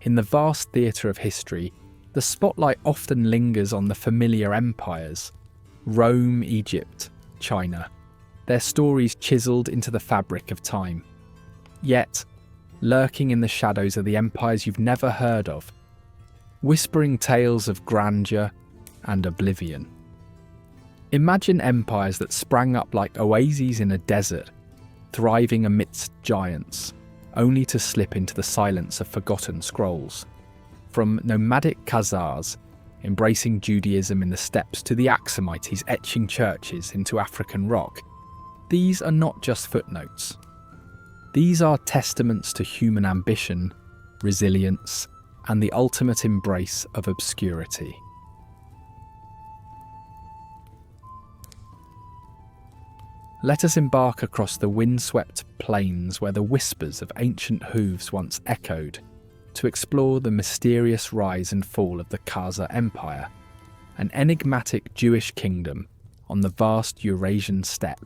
In the vast theatre of history, the spotlight often lingers on the familiar empires: Rome, Egypt, China, their stories chiselled into the fabric of time. Yet, lurking in the shadows are the empires you've never heard of, whispering tales of grandeur and oblivion. Imagine empires that sprang up like oases in a desert, thriving amidst giants, only to slip into the silence of forgotten scrolls. From nomadic Khazars embracing Judaism in the steppes to the Aksumites etching churches into African rock, these are not just footnotes. These are testaments to human ambition, resilience, and the ultimate embrace of obscurity. Let us embark across the windswept plains where the whispers of ancient hooves once echoed, to explore the mysterious rise and fall of the Khazar Empire, an enigmatic Jewish kingdom on the vast Eurasian steppe.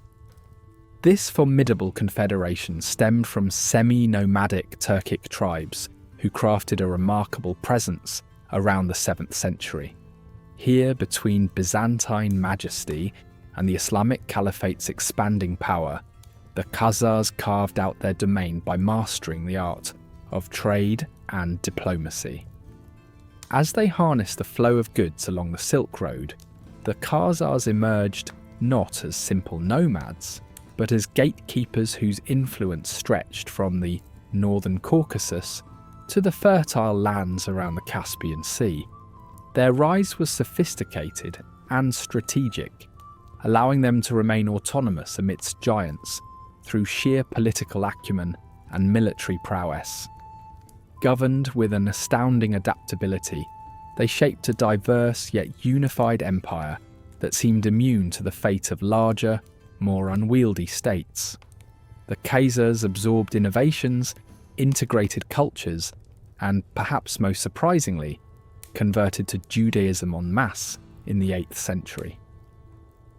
This formidable confederation stemmed from semi-nomadic Turkic tribes who crafted a remarkable presence around the 7th century. Here, between Byzantine majesty and the Islamic Caliphate's expanding power, the Khazars carved out their domain by mastering the art of trade and diplomacy. As they harnessed the flow of goods along the Silk Road, the Khazars emerged not as simple nomads, but as gatekeepers whose influence stretched from the northern Caucasus to the fertile lands around the Caspian Sea. Their rise was sophisticated and strategic, allowing them to remain autonomous amidst giants through sheer political acumen and military prowess. Governed with an astounding adaptability, they shaped a diverse yet unified empire that seemed immune to the fate of larger, more unwieldy states. The Khazars absorbed innovations, integrated cultures, and, perhaps most surprisingly, converted to Judaism en masse in the 8th century.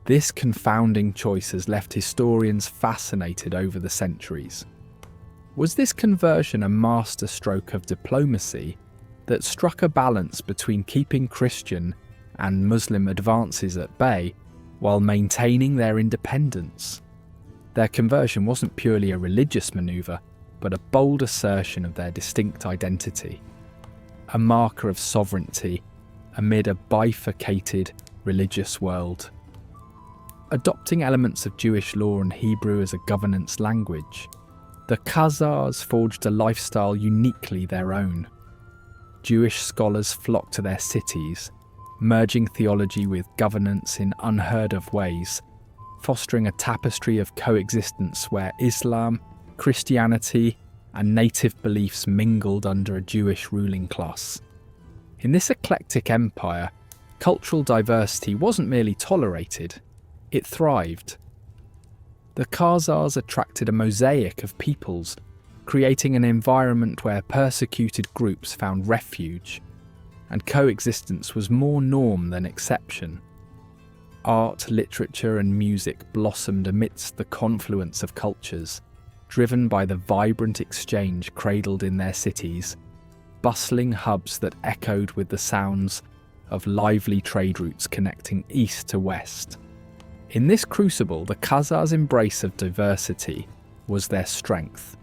This confounding choice has left historians fascinated over the centuries. Was this conversion a masterstroke of diplomacy that struck a balance between keeping Christian and Muslim advances at bay while maintaining their independence? Their conversion wasn't purely a religious maneuver, but a bold assertion of their distinct identity, a marker of sovereignty amid a bifurcated religious world. Adopting elements of Jewish law and Hebrew as a governance language, the Khazars forged a lifestyle uniquely their own. Jewish scholars flocked to their cities, merging theology with governance in unheard of ways, fostering a tapestry of coexistence where Islam, Christianity, and native beliefs mingled under a Jewish ruling class. In this eclectic empire, cultural diversity wasn't merely tolerated, it thrived. The Khazars attracted a mosaic of peoples, creating an environment where persecuted groups found refuge, and coexistence was more norm than exception. Art, literature, and music blossomed amidst the confluence of cultures, driven by the vibrant exchange cradled in their cities, bustling hubs that echoed with the sounds of lively trade routes connecting east to west. In this crucible, the Khazars' embrace of diversity was their strength,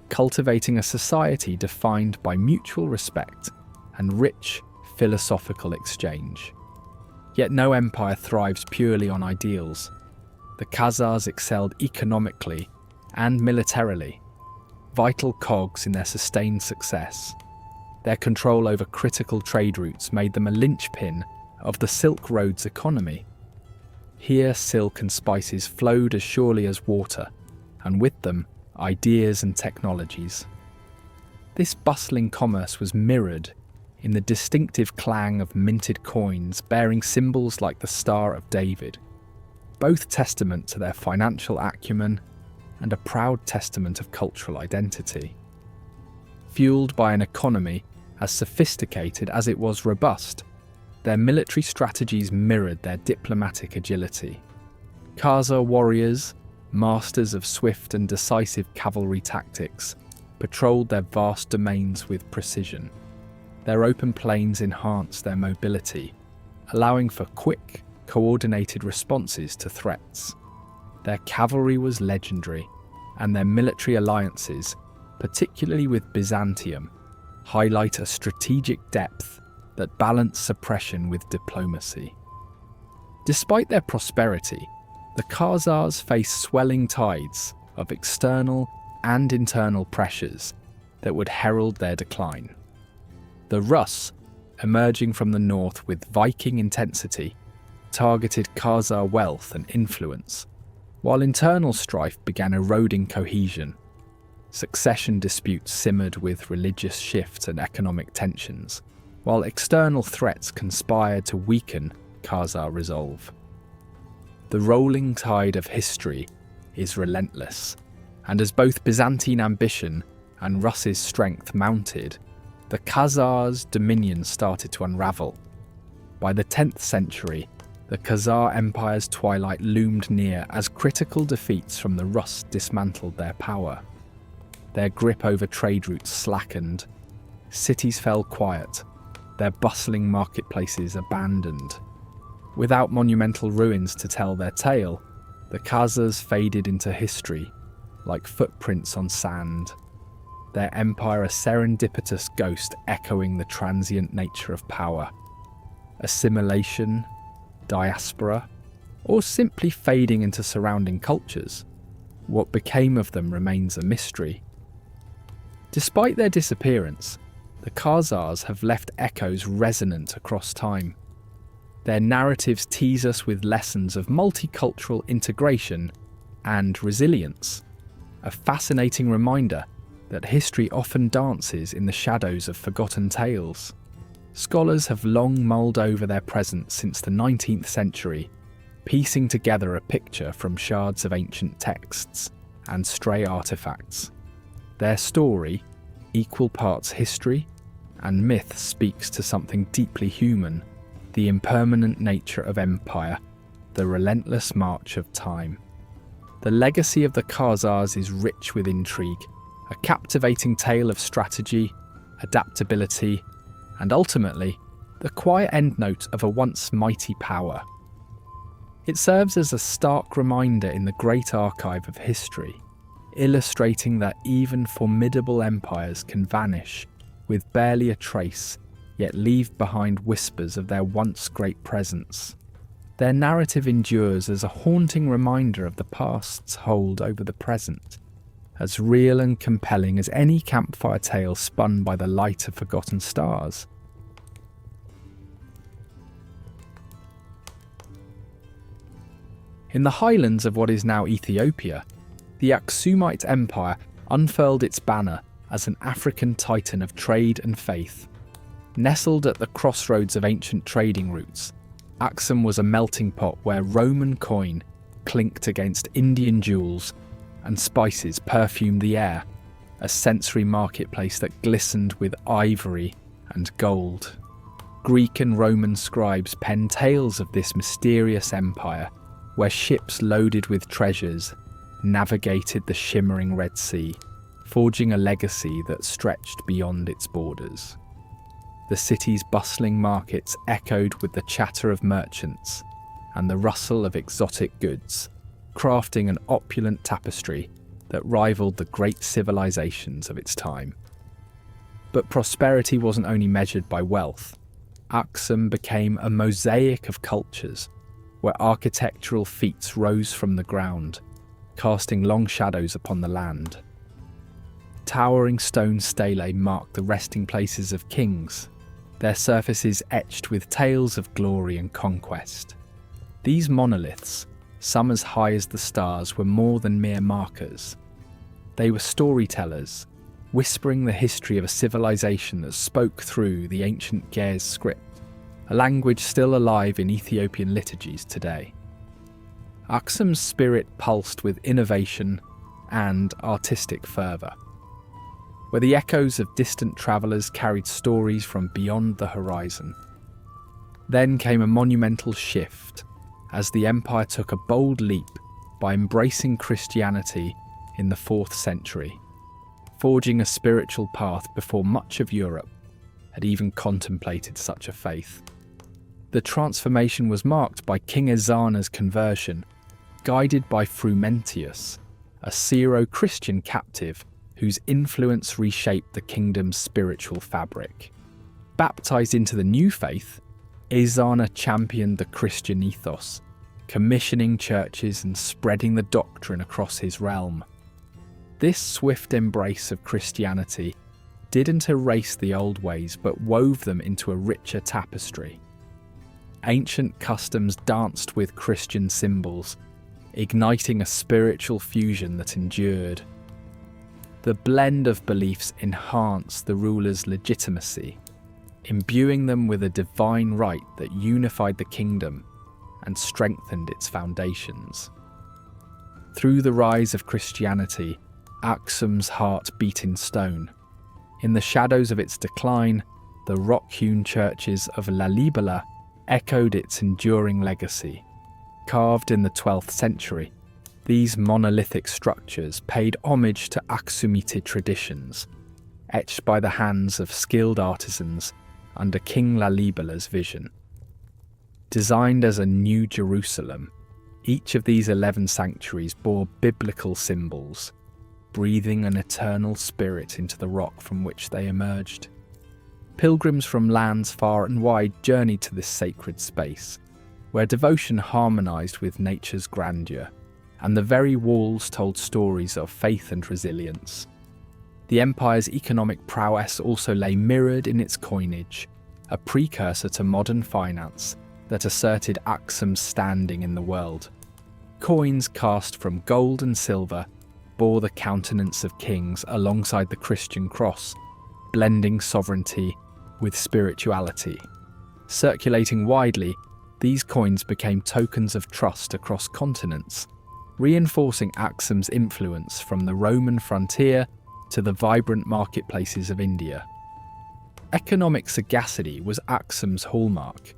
cultivating a society defined by mutual respect and rich philosophical exchange. Yet no empire thrives purely on ideals. The Khazars excelled economically and militarily, vital cogs in their sustained success. Their control over critical trade routes made them a linchpin of the Silk Road's economy. Here, silk and spices flowed as surely as water, and with them, ideas and technologies. This bustling commerce was mirrored in the distinctive clang of minted coins bearing symbols like the Star of David, both testament to their financial acumen and a proud testament of cultural identity. Fueled by an economy as sophisticated as it was robust, their military strategies mirrored their diplomatic agility. Khazar warriors, masters of swift and decisive cavalry tactics, patrolled their vast domains with precision, Their open plains enhanced their mobility, allowing for quick, coordinated responses to threats. Their cavalry was legendary, and their military alliances, particularly with Byzantium, highlight a strategic depth that balanced suppression with diplomacy. Despite their prosperity, the Khazars faced swelling tides of external and internal pressures that would herald their decline. The Rus, emerging from the north with Viking intensity, targeted Khazar wealth and influence, while internal strife began eroding cohesion. Succession disputes simmered with religious shifts and economic tensions, while external threats conspired to weaken Khazar resolve. The rolling tide of history is relentless, and as both Byzantine ambition and Rus's strength mounted, the Khazars' dominion started to unravel. By the 10th century, the Khazar Empire's twilight loomed near as critical defeats from the Rus dismantled their power. Their grip over trade routes slackened, cities fell quiet, their bustling marketplaces abandoned. Without monumental ruins to tell their tale, the Khazars faded into history, like footprints on sand, their empire a serendipitous ghost echoing the transient nature of power. Assimilation, diaspora, or simply fading into surrounding cultures, what became of them remains a mystery. Despite their disappearance, the Khazars have left echoes resonant across time. Their narratives tease us with lessons of multicultural integration and resilience, a fascinating reminder that history often dances in the shadows of forgotten tales. Scholars have long mulled over their presence since the 19th century, piecing together a picture from shards of ancient texts and stray artifacts. Their story, equal parts history and myth, speaks to something deeply human: the impermanent nature of empire, the relentless march of time. The legacy of the Khazars is rich with intrigue, a captivating tale of strategy, adaptability, and ultimately, the quiet endnote of a once mighty power. It serves as a stark reminder in the great archive of history, illustrating that even formidable empires can vanish with barely a trace, yet leave behind whispers of their once great presence. Their narrative endures as a haunting reminder of the past's hold over the present, as real and compelling as any campfire tale spun by the light of forgotten stars. In the highlands of what is now Ethiopia, the Aksumite Empire unfurled its banner as an African titan of trade and faith. Nestled at the crossroads of ancient trading routes, Aksum was a melting pot where Roman coin clinked against Indian jewels and spices perfumed the air, a sensory marketplace that glistened with ivory and gold. Greek and Roman scribes penned tales of this mysterious empire, where ships loaded with treasures navigated the shimmering Red Sea, forging a legacy that stretched beyond its borders. The city's bustling markets echoed with the chatter of merchants and the rustle of exotic goods, crafting an opulent tapestry that rivaled the great civilizations of its time. But prosperity wasn't only measured by wealth. Aksum became a mosaic of cultures, where architectural feats rose from the ground, casting long shadows upon the land. Towering stone stelae marked the resting places of kings, their surfaces etched with tales of glory and conquest. These monoliths, some as high as the stars, were more than mere markers. They were storytellers, whispering the history of a civilization that spoke through the ancient Ge'ez script, a language still alive in Ethiopian liturgies today. Aksum's spirit pulsed with innovation and artistic fervour, where the echoes of distant travellers carried stories from beyond the horizon. Then came a monumental shift, as the empire took a bold leap by embracing Christianity in the 4th century, forging a spiritual path before much of Europe, had even contemplated such a faith. The transformation was marked by King Ezana's conversion, guided by Frumentius, a Syro-Christian captive whose influence reshaped the kingdom's spiritual fabric. Baptized into the new faith, Ezana championed the Christian ethos, commissioning churches and spreading the doctrine across his realm. This swift embrace of Christianity didn't erase the old ways but wove them into a richer tapestry. Ancient customs danced with Christian symbols, igniting a spiritual fusion that endured. The blend of beliefs enhanced the rulers' legitimacy, imbuing them with a divine right that unified the kingdom and strengthened its foundations. Through the rise of Christianity, Aksum's heart beat in stone. In the shadows of its decline, the rock-hewn churches of Lalibela echoed its enduring legacy. Carved in the 12th century, these monolithic structures paid homage to Aksumite traditions, etched by the hands of skilled artisans under King Lalibela's vision. Designed as a new Jerusalem, each of these 11 sanctuaries bore biblical symbols, breathing an eternal spirit into the rock from which they emerged. Pilgrims from lands far and wide journeyed to this sacred space, where devotion harmonized with nature's grandeur, and the very walls told stories of faith and resilience. The empire's economic prowess also lay mirrored in its coinage, a precursor to modern finance that asserted Aksum's standing in the world. Coins cast from gold and silver bore the countenance of kings alongside the Christian cross, blending sovereignty with spirituality. Circulating widely, these coins became tokens of trust across continents, reinforcing Aksum's influence from the Roman frontier to the vibrant marketplaces of India. Economic sagacity was Aksum's hallmark,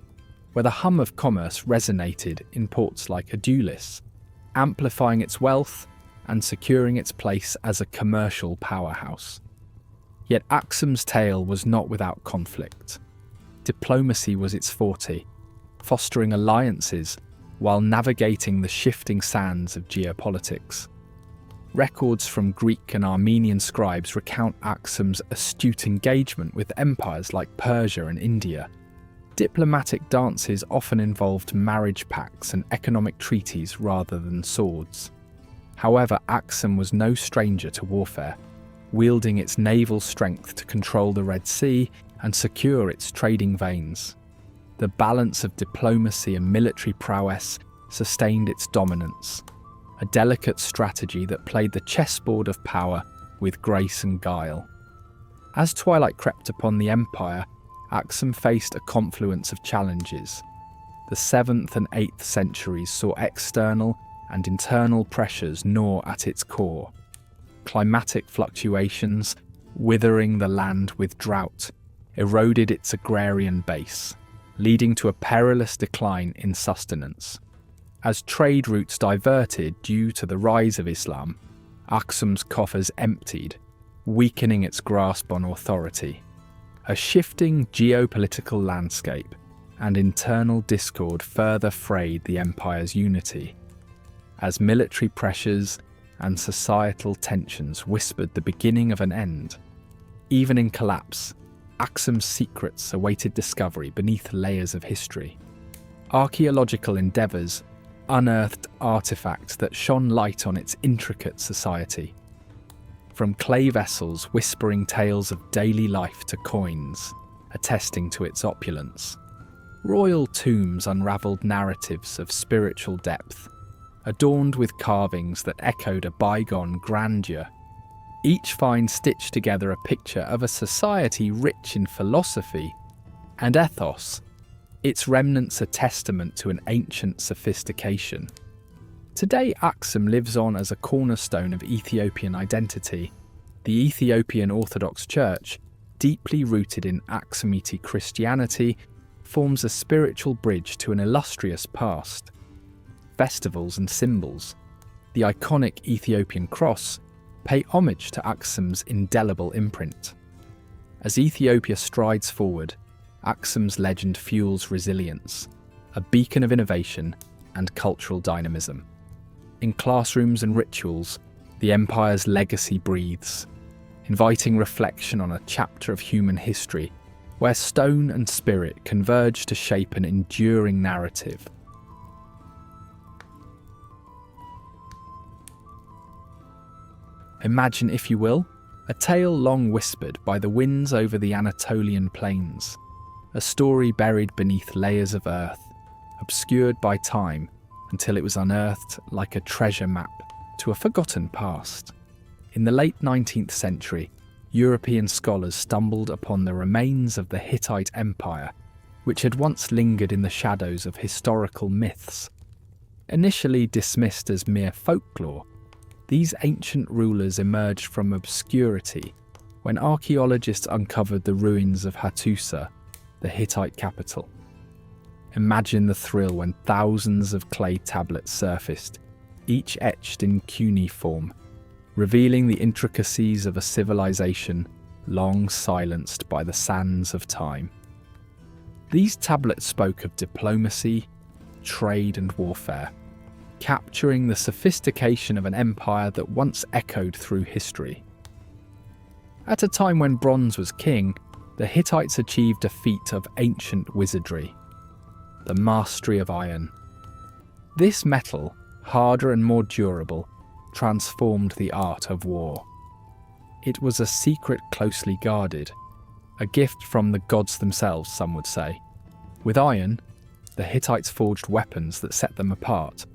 where the hum of commerce resonated in ports like Adulis, amplifying its wealth and securing its place as a commercial powerhouse. Yet Aksum's tale was not without conflict. Diplomacy was its forte, fostering alliances while navigating the shifting sands of geopolitics. Records from Greek and Armenian scribes recount Aksum's astute engagement with empires like Persia and India. Diplomatic dances often involved marriage pacts and economic treaties rather than swords. However, Aksum was no stranger to warfare, wielding its naval strength to control the Red Sea and secure its trading veins. The balance of diplomacy and military prowess sustained its dominance, a delicate strategy that played the chessboard of power with grace and guile. As twilight crept upon the empire, Aksum faced a confluence of challenges. The 7th and 8th centuries saw external and internal pressures gnaw at its core. Climatic fluctuations, withering the land with drought, eroded its agrarian base, leading to a perilous decline in sustenance. As trade routes diverted due to the rise of Islam, Aksum's coffers emptied, weakening its grasp on authority. A shifting geopolitical landscape and internal discord further frayed the empire's unity, as military pressures and societal tensions whispered the beginning of an end. Even in collapse, Aksum's secrets awaited discovery beneath layers of history. Archaeological endeavours unearthed artefacts that shone light on its intricate society. From clay vessels whispering tales of daily life to coins, attesting to its opulence. Royal tombs unravelled narratives of spiritual depth, adorned with carvings that echoed a bygone grandeur. Each find stitched together a picture of a society rich in philosophy and ethos, its remnants a testament to an ancient sophistication. Today, Aksum lives on as a cornerstone of Ethiopian identity. The Ethiopian Orthodox Church, deeply rooted in Aksumite Christianity, forms a spiritual bridge to an illustrious past. Festivals and symbols, the iconic Ethiopian cross, pay homage to Aksum's indelible imprint. As Ethiopia strides forward, Aksum's legend fuels resilience, a beacon of innovation and cultural dynamism. In classrooms and rituals, the empire's legacy breathes, inviting reflection on a chapter of human history where stone and spirit converge to shape an enduring narrative. Imagine, if you will, a tale long whispered by the winds over the Anatolian plains, a story buried beneath layers of earth, obscured by time until it was unearthed like a treasure map to a forgotten past. In the late 19th century, European scholars stumbled upon the remains of the Hittite Empire, which had once lingered in the shadows of historical myths. Initially dismissed as mere folklore, these ancient rulers emerged from obscurity when archaeologists uncovered the ruins of Hattusa, the Hittite capital. Imagine the thrill when thousands of clay tablets surfaced, each etched in cuneiform, revealing the intricacies of a civilization long silenced by the sands of time. These tablets spoke of diplomacy, trade and warfare, capturing the sophistication of an empire that once echoed through history. At a time when bronze was king, the Hittites achieved a feat of ancient wizardry: the mastery of iron. This metal, harder and more durable, transformed the art of war. It was a secret closely guarded, a gift from the gods themselves, some would say. With iron, the Hittites forged weapons that set them apart,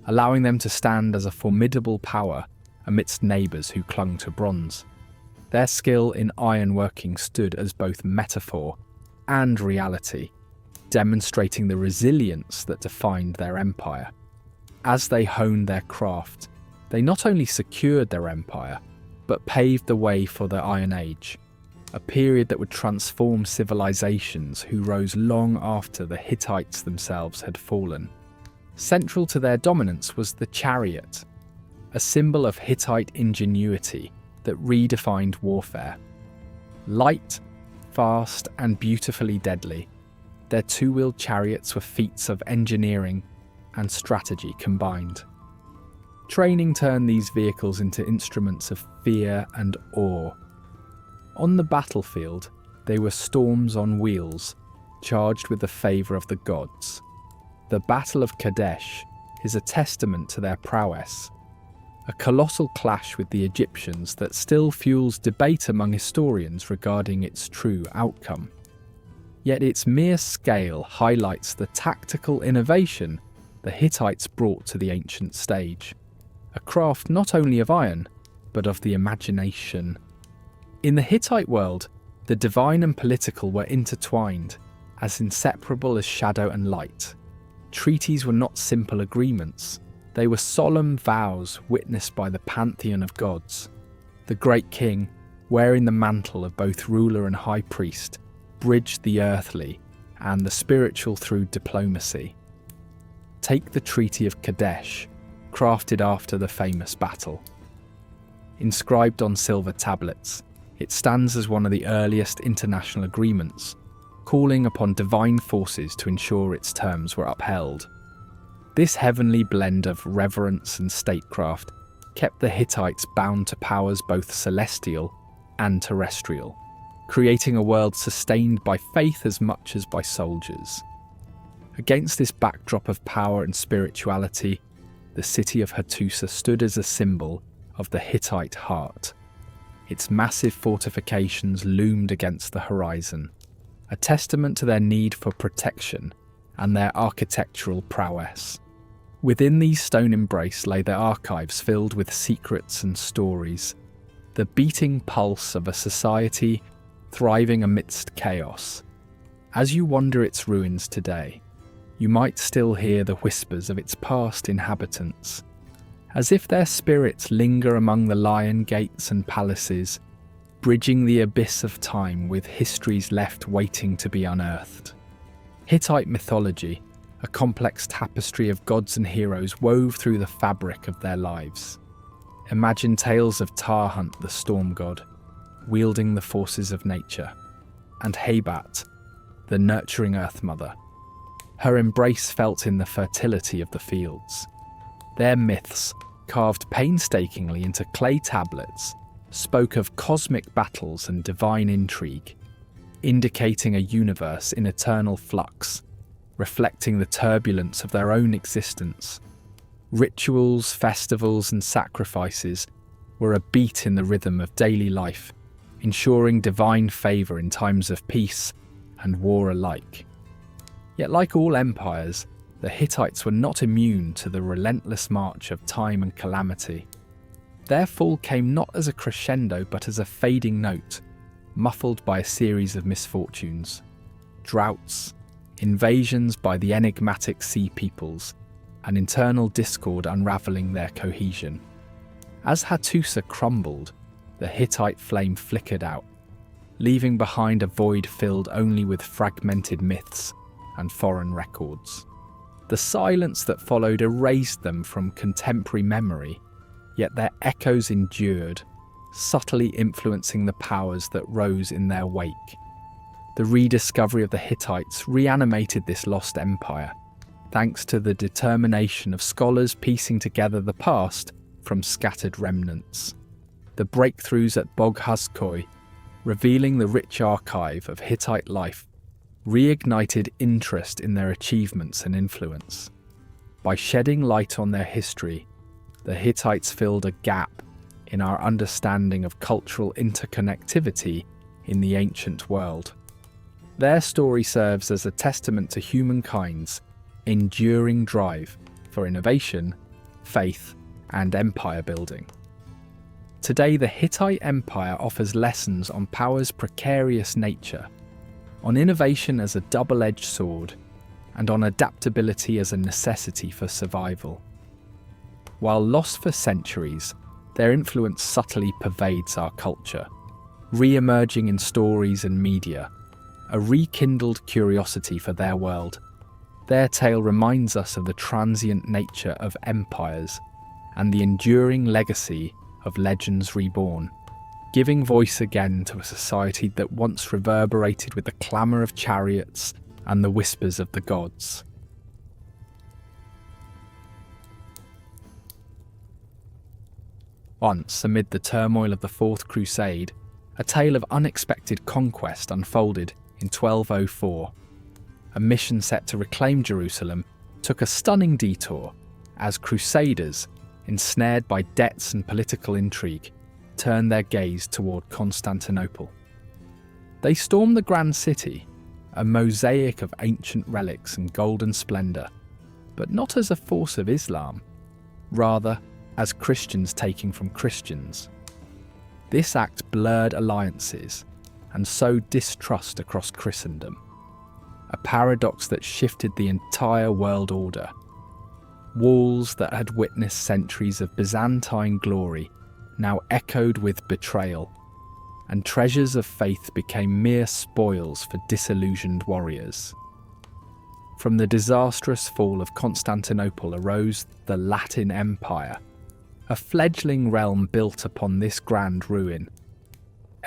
allowing them to stand as a formidable power amidst neighbours who clung to bronze. Their skill in ironworking stood as both metaphor and reality, demonstrating the resilience that defined their empire. As they honed their craft, they not only secured their empire, but paved the way for the Iron Age, a period that would transform civilizations who rose long after the Hittites themselves had fallen. Central to their dominance was the chariot, a symbol of Hittite ingenuity that redefined warfare. Light, fast, and beautifully deadly, their two-wheeled chariots were feats of engineering and strategy combined. Training turned these vehicles into instruments of fear and awe. On the battlefield, they were storms on wheels, charged with the favour of the gods. The Battle of Kadesh is a testament to their prowess, a colossal clash with the Egyptians that still fuels debate among historians regarding its true outcome. Yet its mere scale highlights the tactical innovation the Hittites brought to the ancient stage, a craft not only of iron, but of the imagination. In the Hittite world, the divine and political were intertwined, as inseparable as shadow and light. Treaties were not simple agreements, they were solemn vows witnessed by the pantheon of gods. The great king, wearing the mantle of both ruler and high priest, bridged the earthly and the spiritual through diplomacy. Take the Treaty of Kadesh, crafted after the famous battle. Inscribed on silver tablets, it stands as one of the earliest international agreements, calling upon divine forces to ensure its terms were upheld. This heavenly blend of reverence and statecraft kept the Hittites bound to powers both celestial and terrestrial, creating a world sustained by faith as much as by soldiers. Against this backdrop of power and spirituality, the city of Hattusa stood as a symbol of the Hittite heart. Its massive fortifications loomed against the horizon, a testament to their need for protection and their architectural prowess. Within these stone embrace lay their archives filled with secrets and stories, the beating pulse of a society thriving amidst chaos. As you wander its ruins today, you might still hear the whispers of its past inhabitants, as if their spirits linger among the lion gates and palaces, bridging the abyss of time with histories left waiting to be unearthed. Hittite mythology, a complex tapestry of gods and heroes wove through the fabric of their lives. Imagine tales of Tarhunt the storm god, wielding the forces of nature, and Hebat, the nurturing Earth Mother. Her embrace felt in the fertility of the fields. Their myths, carved painstakingly into clay tablets, spoke of cosmic battles and divine intrigue, indicating a universe in eternal flux, reflecting the turbulence of their own existence. Rituals, festivals, and sacrifices were a beat in the rhythm of daily life, ensuring divine favour in times of peace and war alike. Yet, like all empires, the Hittites were not immune to the relentless march of time and calamity. Their fall came not as a crescendo but as a fading note, muffled by a series of misfortunes. Droughts, invasions by the enigmatic sea peoples, and internal discord unravelling their cohesion. As Hattusa crumbled, the Hittite flame flickered out, leaving behind a void filled only with fragmented myths and foreign records. The silence that followed erased them from contemporary memory, yet their echoes endured, subtly influencing the powers that rose in their wake. The rediscovery of the Hittites reanimated this lost empire, thanks to the determination of scholars piecing together the past from scattered remnants. The breakthroughs at Bog-Hazkoi, revealing the rich archive of Hittite life, reignited interest in their achievements and influence. By shedding light on their history, the Hittites filled a gap in our understanding of cultural interconnectivity in the ancient world. Their story serves as a testament to humankind's enduring drive for innovation, faith, and empire building. Today, the Hittite Empire offers lessons on power's precarious nature, on innovation as a double-edged sword, and on adaptability as a necessity for survival. While lost for centuries, their influence subtly pervades our culture, re-emerging in stories and media, a rekindled curiosity for their world. Their tale reminds us of the transient nature of empires and the enduring legacy of legends reborn, giving voice again to a society that once reverberated with the clamour of chariots and the whispers of the gods. Once, amid the turmoil of the Fourth Crusade, a tale of unexpected conquest unfolded in 1204. A mission set to reclaim Jerusalem took a stunning detour as crusaders, ensnared by debts and political intrigue, turned their gaze toward Constantinople. They stormed the grand city, a mosaic of ancient relics and golden splendour, but not as a force of Islam, rather as Christians taking from Christians. This act blurred alliances and sowed distrust across Christendom, a paradox that shifted the entire world order. Walls that had witnessed centuries of Byzantine glory now echoed with betrayal, and treasures of faith became mere spoils for disillusioned warriors. From the disastrous fall of Constantinople arose the Latin Empire, a fledgling realm built upon this grand ruin.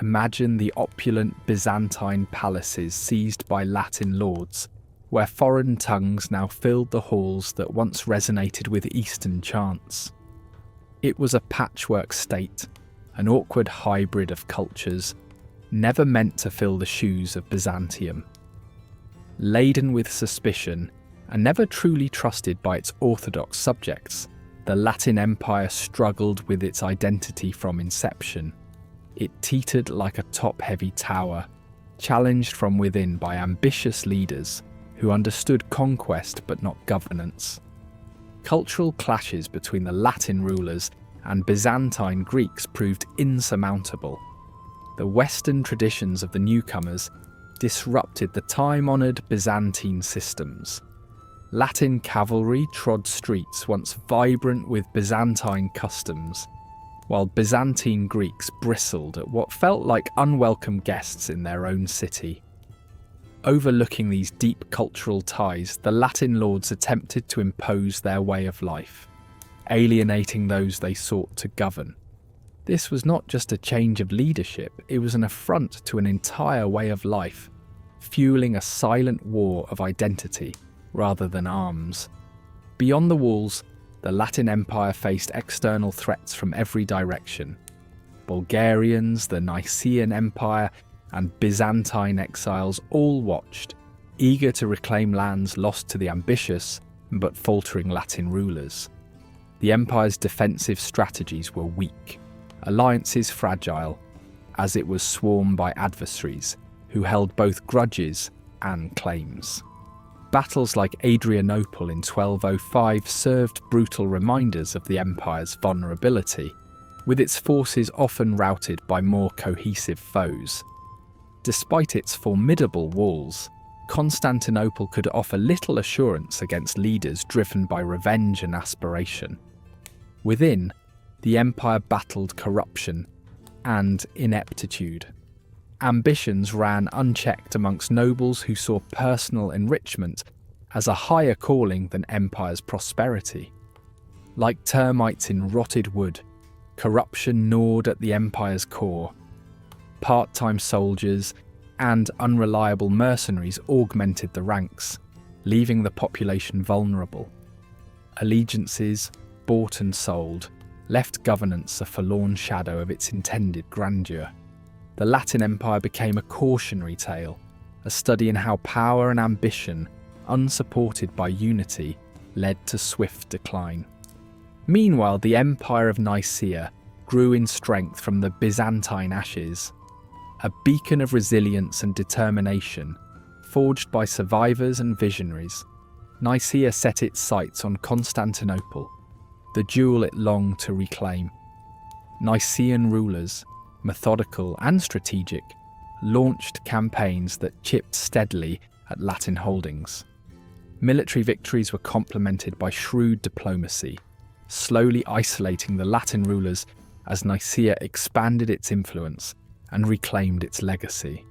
Imagine the opulent Byzantine palaces seized by Latin lords, where foreign tongues now filled the halls that once resonated with Eastern chants. It was a patchwork state, an awkward hybrid of cultures, never meant to fill the shoes of Byzantium. Laden with suspicion, and never truly trusted by its orthodox subjects, the Latin Empire struggled with its identity from inception. It teetered like a top-heavy tower, challenged from within by ambitious leaders who understood conquest but not governance. Cultural clashes between the Latin rulers and Byzantine Greeks proved insurmountable. The Western traditions of the newcomers disrupted the time-honoured Byzantine systems. Latin cavalry trod streets once vibrant with Byzantine customs, while Byzantine Greeks bristled at what felt like unwelcome guests in their own city. Overlooking these deep cultural ties, the Latin lords attempted to impose their way of life, alienating those they sought to govern. This was not just a change of leadership, it was an affront to an entire way of life, fueling a silent war of identity rather than arms. Beyond the walls, the Latin Empire faced external threats from every direction. Bulgarians, the Nicaean Empire, and Byzantine exiles all watched, eager to reclaim lands lost to the ambitious but faltering Latin rulers. The empire's defensive strategies were weak, alliances fragile, as it was swarmed by adversaries who held both grudges and claims. Battles like Adrianople in 1205 served brutal reminders of the empire's vulnerability, with its forces often routed by more cohesive foes. Despite its formidable walls, Constantinople could offer little assurance against leaders driven by revenge and aspiration. Within, the empire battled corruption and ineptitude. Ambitions ran unchecked amongst nobles who saw personal enrichment as a higher calling than empire's prosperity. Like termites in rotted wood, corruption gnawed at the empire's core. Part-time soldiers and unreliable mercenaries augmented the ranks, leaving the population vulnerable. Allegiances, bought and sold, left governance a forlorn shadow of its intended grandeur. The Latin Empire became a cautionary tale, a study in how power and ambition, unsupported by unity, led to swift decline. Meanwhile, the Empire of Nicaea grew in strength from the Byzantine ashes, a beacon of resilience and determination, forged by survivors and visionaries. Nicaea set its sights on Constantinople, the jewel it longed to reclaim. Nicaean rulers, methodical and strategic, launched campaigns that chipped steadily at Latin holdings. Military victories were complemented by shrewd diplomacy, slowly isolating the Latin rulers as Nicaea expanded its influence and reclaimed its legacy.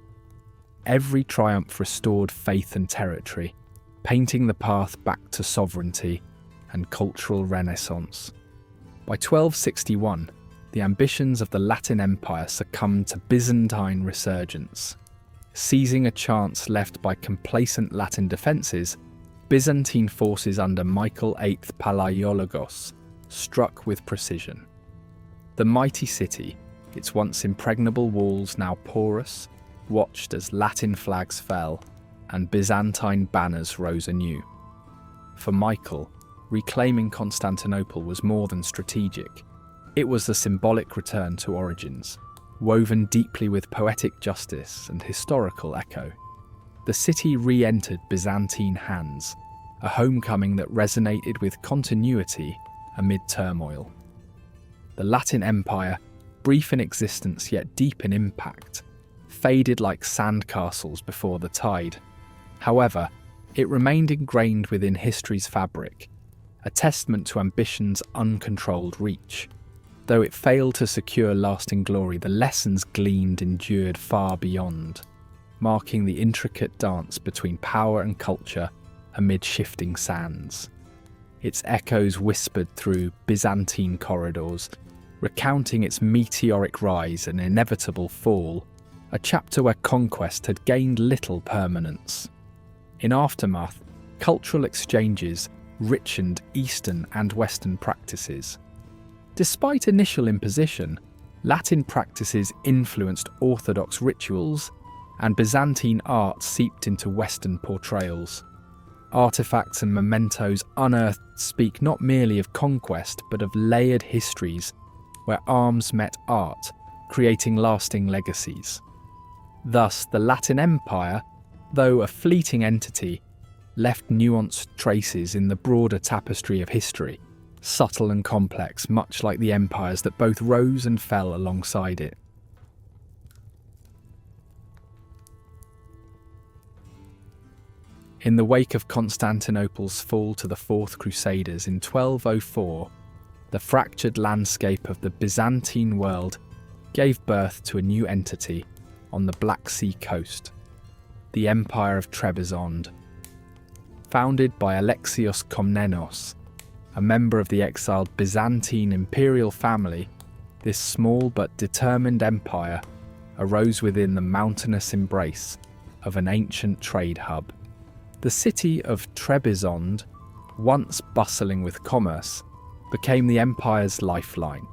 Every triumph restored faith and territory, painting the path back to sovereignty and cultural renaissance. By 1261, the ambitions of the Latin Empire succumbed to Byzantine resurgence. Seizing a chance left by complacent Latin defences, Byzantine forces under Michael VIII Palaiologos struck with precision. The mighty city, its once impregnable walls now porous, watched as Latin flags fell and Byzantine banners rose anew. For Michael, reclaiming Constantinople was more than strategic. It was a symbolic return to origins, woven deeply with poetic justice and historical echo. The city re-entered Byzantine hands, a homecoming that resonated with continuity amid turmoil. The Latin Empire, brief in existence yet deep in impact, faded like sandcastles before the tide. However, it remained ingrained within history's fabric, a testament to ambition's uncontrolled reach. Though it failed to secure lasting glory, the lessons gleaned endured far beyond, marking the intricate dance between power and culture amid shifting sands. Its echoes whispered through Byzantine corridors, recounting its meteoric rise and inevitable fall, a chapter where conquest had gained little permanence. In aftermath, cultural exchanges richened Eastern and Western practices. Despite initial imposition, Latin practices influenced Orthodox rituals, and Byzantine art seeped into Western portrayals. Artifacts and mementos unearthed speak not merely of conquest, but of layered histories where arms met art, creating lasting legacies. Thus, the Latin Empire, though a fleeting entity, left nuanced traces in the broader tapestry of history, subtle and complex, much like the empires that both rose and fell alongside it. In the wake of Constantinople's fall to the Fourth Crusaders in 1204, the fractured landscape of the Byzantine world gave birth to a new entity on the Black Sea coast, the Empire of Trebizond. Founded by Alexios Komnenos, a member of the exiled Byzantine imperial family, this small but determined empire arose within the mountainous embrace of an ancient trade hub. The city of Trebizond, once bustling with commerce, became the empire's lifeline,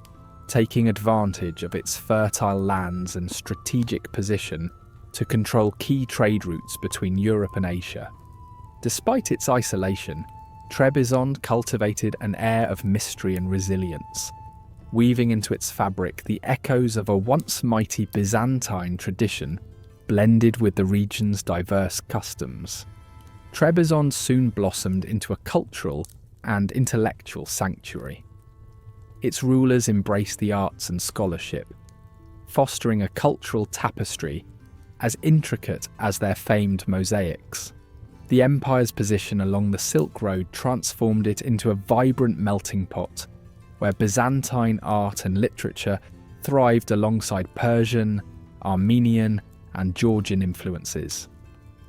taking advantage of its fertile lands and strategic position to control key trade routes between Europe and Asia. Despite its isolation, Trebizond cultivated an air of mystery and resilience, weaving into its fabric the echoes of a once mighty Byzantine tradition blended with the region's diverse customs. Trebizond soon blossomed into a cultural and intellectual sanctuary. Its rulers embraced the arts and scholarship, fostering a cultural tapestry as intricate as their famed mosaics. The empire's position along the Silk Road transformed it into a vibrant melting pot, where Byzantine art and literature thrived alongside Persian, Armenian, and Georgian influences.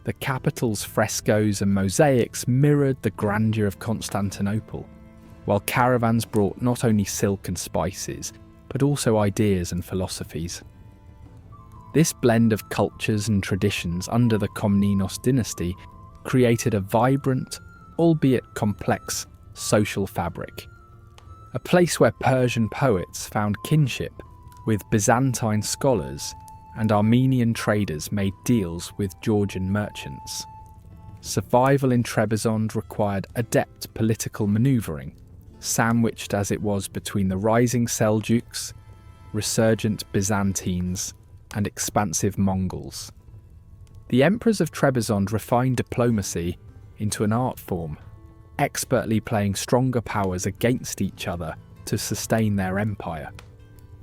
The capital's frescoes and mosaics mirrored the grandeur of Constantinople, while caravans brought not only silk and spices, but also ideas and philosophies. This blend of cultures and traditions under the Komnenos dynasty created a vibrant, albeit complex, social fabric. A place where Persian poets found kinship with Byzantine scholars and Armenian traders made deals with Georgian merchants. Survival in Trebizond required adept political manoeuvring, sandwiched as it was between the rising Seljuks, resurgent Byzantines, and expansive Mongols. The emperors of Trebizond refined diplomacy into an art form, expertly playing stronger powers against each other to sustain their empire.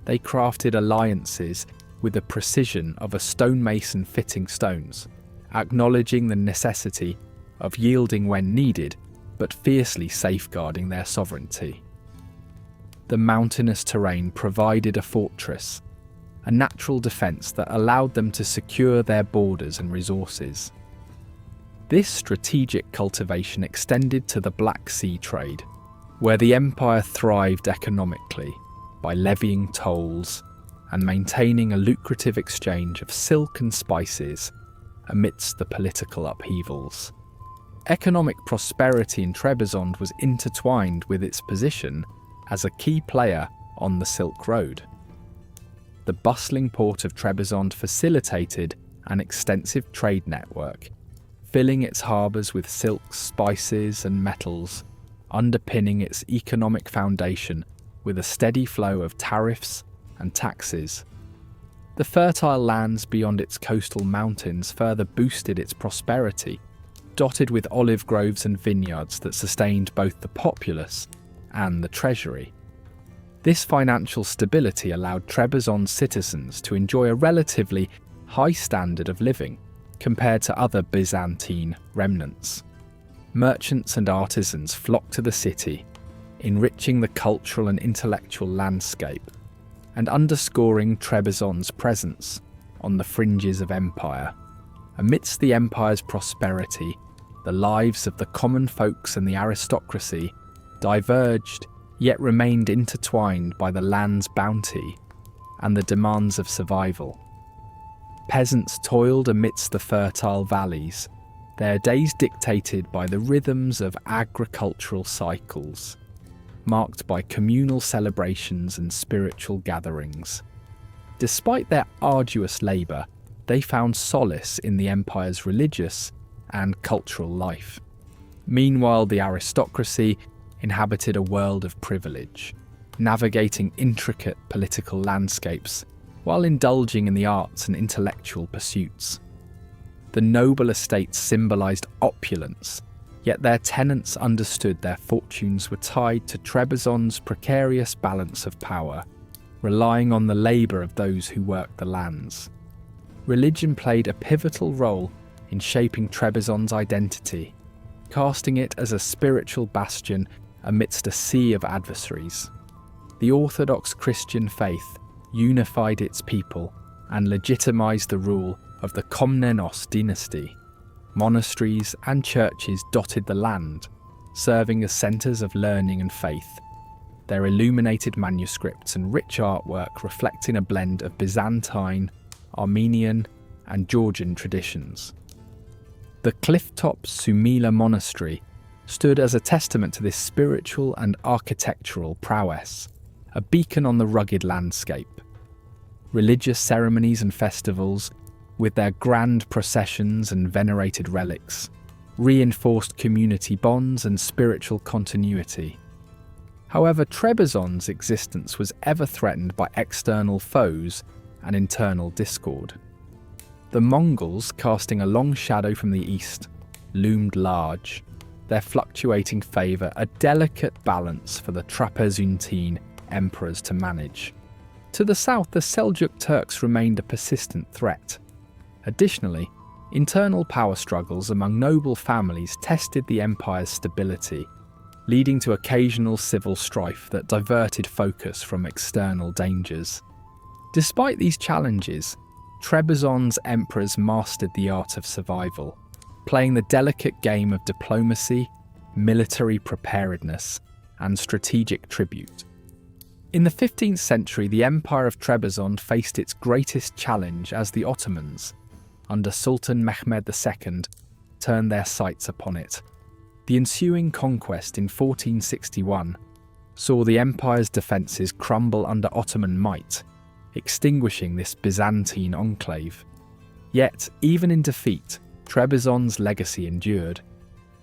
They crafted alliances with the precision of a stonemason fitting stones, acknowledging the necessity of yielding when needed, but fiercely safeguarding their sovereignty. The mountainous terrain provided a fortress, a natural defence that allowed them to secure their borders and resources. This strategic cultivation extended to the Black Sea trade, where the empire thrived economically by levying tolls and maintaining a lucrative exchange of silk and spices amidst the political upheavals. Economic prosperity in Trebizond was intertwined with its position as a key player on the Silk Road. The bustling port of Trebizond facilitated an extensive trade network, filling its harbours with silks, spices and metals, underpinning its economic foundation with a steady flow of tariffs and taxes. The fertile lands beyond its coastal mountains further boosted its prosperity, dotted with olive groves and vineyards that sustained both the populace and the treasury. This financial stability allowed Trebizond's citizens to enjoy a relatively high standard of living compared to other Byzantine remnants. Merchants and artisans flocked to the city, enriching the cultural and intellectual landscape and underscoring Trebizond's presence on the fringes of empire. Amidst the empire's prosperity, the lives of the common folks and the aristocracy diverged yet remained intertwined by the land's bounty and the demands of survival. Peasants toiled amidst the fertile valleys, their days dictated by the rhythms of agricultural cycles, marked by communal celebrations and spiritual gatherings. Despite their arduous labour, they found solace in the empire's religious and cultural life. Meanwhile, the aristocracy inhabited a world of privilege, navigating intricate political landscapes while indulging in the arts and intellectual pursuits. The noble estates symbolised opulence, yet their tenants understood their fortunes were tied to Trebizond's precarious balance of power, relying on the labour of those who worked the lands. Religion played a pivotal role in shaping Trebizond's identity, casting it as a spiritual bastion amidst a sea of adversaries. The Orthodox Christian faith unified its people and legitimised the rule of the Komnenos dynasty. Monasteries and churches dotted the land, serving as centres of learning and faith. their illuminated manuscripts and rich artwork reflecting a blend of Byzantine, Armenian, and Georgian traditions. The cliff-top Sumila monastery stood as a testament to this spiritual and architectural prowess, a beacon on the rugged landscape. Religious ceremonies and festivals, with their grand processions and venerated relics, reinforced community bonds and spiritual continuity. However, Trebizond's existence was ever threatened by external foes and internal discord. The Mongols, casting a long shadow from the east, loomed large, their fluctuating favour a delicate balance for the Trapezuntine emperors to manage. To the south, the Seljuk Turks remained a persistent threat. Additionally, internal power struggles among noble families tested the empire's stability, leading to occasional civil strife that diverted focus from external dangers. Despite these challenges, Trebizond's emperors mastered the art of survival, playing the delicate game of diplomacy, military preparedness, and strategic tribute. In the 15th century, the Empire of Trebizond faced its greatest challenge as the Ottomans, under Sultan Mehmed II, turned their sights upon it. The ensuing conquest in 1461 saw the empire's defences crumble under Ottoman might, extinguishing this Byzantine enclave. Yet, even in defeat, Trebizond's legacy endured.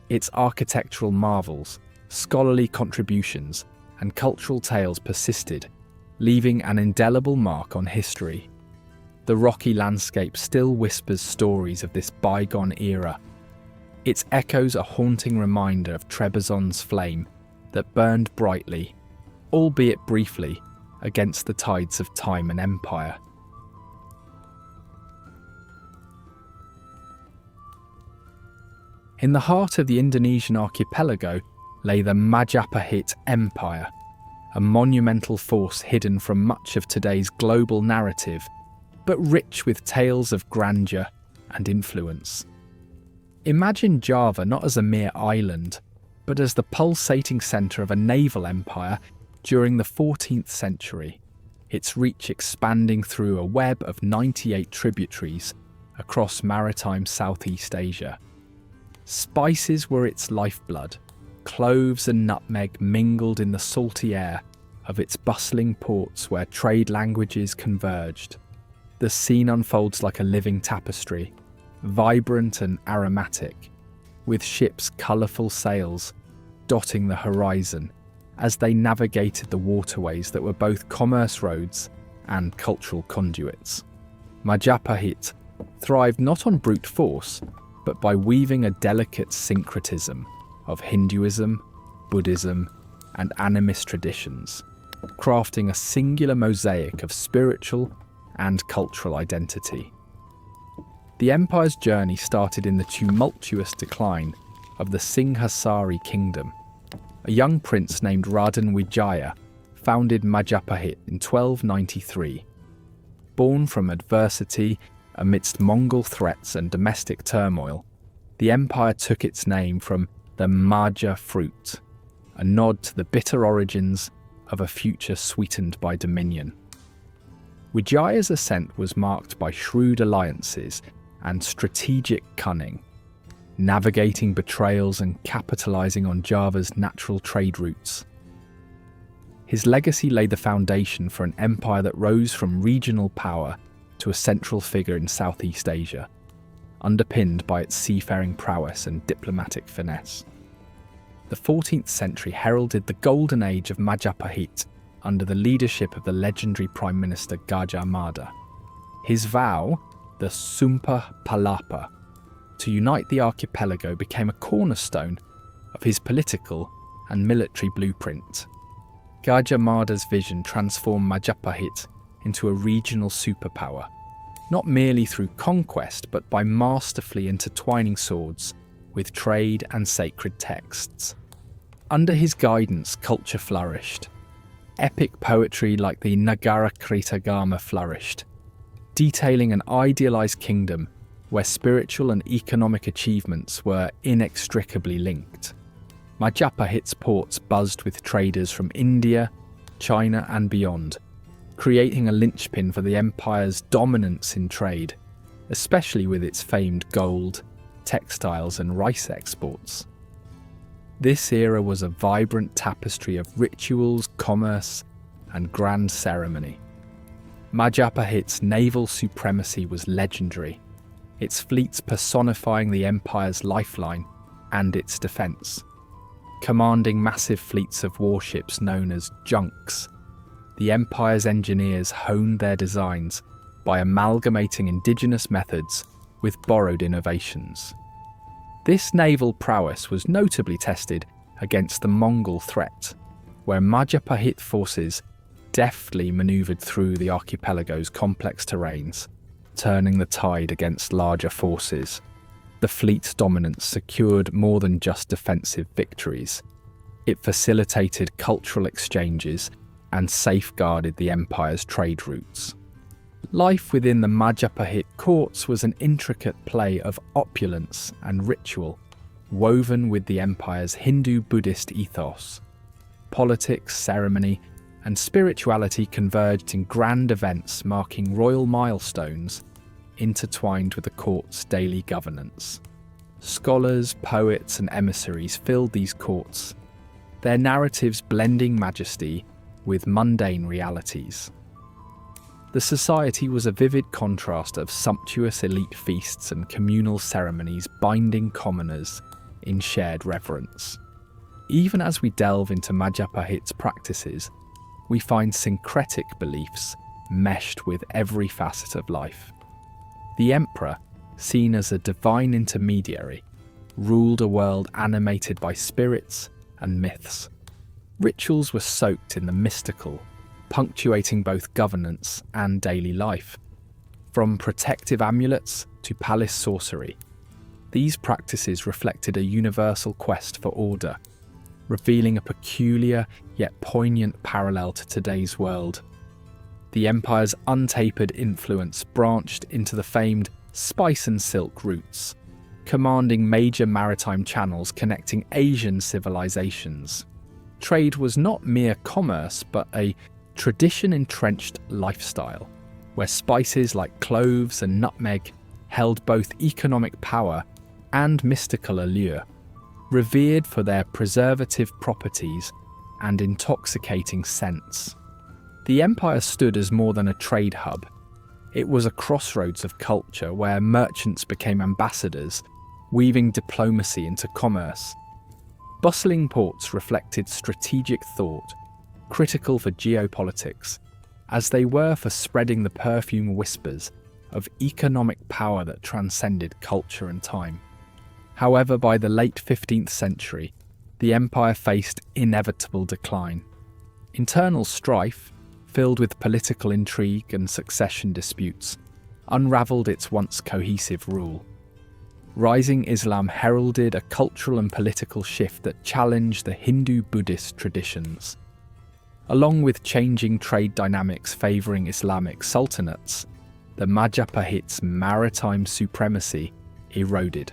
Its architectural marvels, scholarly contributions, and cultural tales persisted, leaving an indelible mark on history. The rocky landscape still whispers stories of this bygone era, its echoes a haunting reminder of Trebizond's flame that burned brightly, albeit briefly, against the tides of time and empire. In the heart of the Indonesian archipelago lay the Majapahit Empire, a monumental force hidden from much of today's global narrative, but rich with tales of grandeur and influence. Imagine Java not as a mere island, but as the pulsating centre of a naval empire during the 14th century, its reach expanding through a web of 98 tributaries across maritime Southeast Asia. Spices were its lifeblood, cloves and nutmeg mingled in the salty air of its bustling ports where trade languages converged. The scene unfolds like a living tapestry, vibrant and aromatic, with ships' colourful sails dotting the horizon as they navigated the waterways that were both commerce roads and cultural conduits. Majapahit thrived not on brute force, but by weaving a delicate syncretism of Hinduism, Buddhism, and animist traditions, crafting a singular mosaic of spiritual and cultural identity. The empire's journey started in the tumultuous decline of the Singhasari kingdom. A young prince named Raden Wijaya founded Majapahit in 1293. Born from adversity amidst Mongol threats and domestic turmoil, the empire took its name from the Maja fruit, a nod to the bitter origins of a future sweetened by dominion. Wijaya's ascent was marked by shrewd alliances and strategic cunning, navigating betrayals and capitalizing on Java's natural trade routes. His legacy laid the foundation for an empire that rose from regional power to a central figure in Southeast Asia, underpinned by its seafaring prowess and diplomatic finesse. The 14th century heralded the golden age of Majapahit under the leadership of the legendary Prime Minister Gajah Mada. His vow, the Sumpah Palapa, to unite the archipelago became a cornerstone of his political and military blueprint. Gajah Mada's vision transformed Majapahit into a regional superpower, not merely through conquest but by masterfully intertwining swords with trade and sacred texts. Under his guidance, culture flourished. Epic poetry like the Nagara Kritagama flourished, detailing an idealized kingdom where spiritual and economic achievements were inextricably linked. Majapahit's ports buzzed with traders from India, China and beyond, creating a linchpin for the empire's dominance in trade, especially with its famed gold, textiles and rice exports. This era was a vibrant tapestry of rituals, commerce and grand ceremony. Majapahit's naval supremacy was legendary, its fleets personifying the empire's lifeline and its defence. Commanding massive fleets of warships known as junks, the empire's engineers honed their designs by amalgamating indigenous methods with borrowed innovations. This naval prowess was notably tested against the Mongol threat, where Majapahit forces deftly manoeuvred through the archipelago's complex terrains, turning the tide against larger forces. The fleet's dominance secured more than just defensive victories. It facilitated cultural exchanges and safeguarded the empire's trade routes. Life within the Majapahit courts was an intricate play of opulence and ritual, woven with the empire's Hindu-Buddhist ethos. Politics, ceremony, and spirituality converged in grand events marking royal milestones, intertwined with the court's daily governance. Scholars, poets, and emissaries filled these courts, their narratives blending majesty with mundane realities. The society was a vivid contrast of sumptuous elite feasts and communal ceremonies binding commoners in shared reverence. Even as we delve into Majapahit's practices, we find syncretic beliefs meshed with every facet of life. The emperor, seen as a divine intermediary, ruled a world animated by spirits and myths. Rituals were soaked in the mystical, punctuating both governance and daily life. From protective amulets to palace sorcery, these practices reflected a universal quest for order, revealing a peculiar yet poignant parallel to today's world. The empire's untapered influence branched into the famed spice and silk routes, commanding major maritime channels connecting Asian civilizations. Trade was not mere commerce, but a tradition-entrenched lifestyle, where spices like cloves and nutmeg held both economic power and mystical allure, revered for their preservative properties and intoxicating scents. The empire stood as more than a trade hub. It was a crossroads of culture where merchants became ambassadors, weaving diplomacy into commerce. Bustling ports reflected strategic thought, critical for geopolitics, as they were for spreading the perfume whispers of economic power that transcended culture and time. However, by the late 15th century, the empire faced inevitable decline. Internal strife, filled with political intrigue and succession disputes, unravelled its once cohesive rule. Rising Islam heralded a cultural and political shift that challenged the Hindu-Buddhist traditions. Along with changing trade dynamics favouring Islamic sultanates, the Majapahit's maritime supremacy eroded.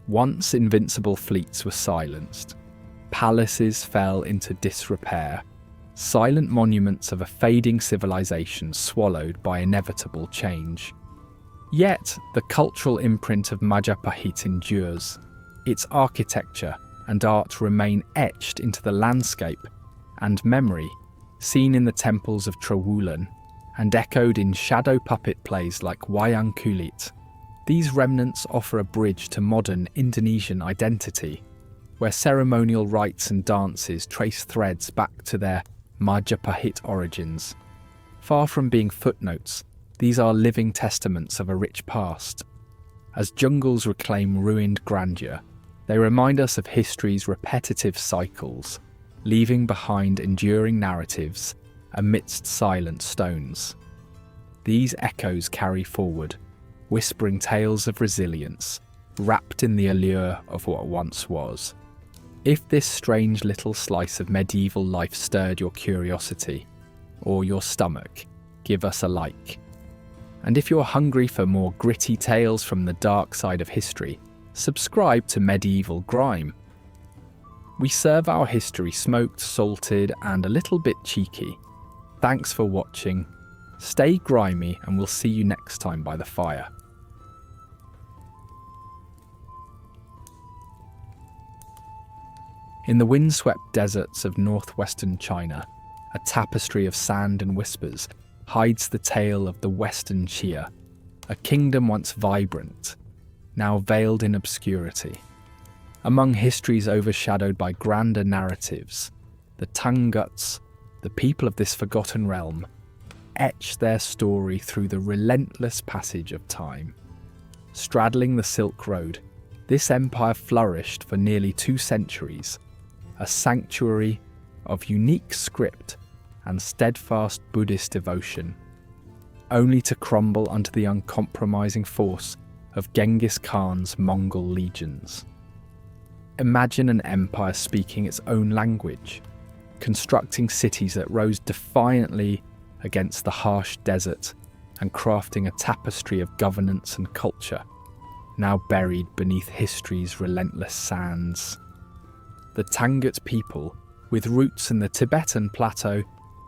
Once invincible fleets were silenced, palaces fell into disrepair, silent monuments of a fading civilization swallowed by inevitable change. Yet, the cultural imprint of Majapahit endures. Its architecture and art remain etched into the landscape and memory, seen in the temples of Trowulan and echoed in shadow puppet plays like Wayang Kulit. These remnants offer a bridge to modern Indonesian identity, where ceremonial rites and dances trace threads back to their Majapahit origins. Far from being footnotes, these are living testaments of a rich past. As jungles reclaim ruined grandeur, they remind us of history's repetitive cycles, leaving behind enduring narratives amidst silent stones. These echoes carry forward, whispering tales of resilience, wrapped in the allure of what once was. If this strange little slice of medieval life stirred your curiosity, or your stomach, give us a like. And if you're hungry for more gritty tales from the dark side of history, subscribe to Medieval Grime. We serve our history smoked, salted, and a little bit cheeky. Thanks for watching. Stay grimy, and we'll see you next time by the fire. In the windswept deserts of northwestern China, a tapestry of sand and whispers hides the tale of the Western Xia, a kingdom once vibrant, now veiled in obscurity. Among histories overshadowed by grander narratives, the Tanguts, the people of this forgotten realm, etch their story through the relentless passage of time. Straddling the Silk Road, this empire flourished for nearly 2 centuries, a sanctuary of unique script and steadfast Buddhist devotion, only to crumble under the uncompromising force of Genghis Khan's Mongol legions. Imagine an empire speaking its own language, constructing cities that rose defiantly against the harsh desert and crafting a tapestry of governance and culture, now buried beneath history's relentless sands. The Tangut people, with roots in the Tibetan plateau,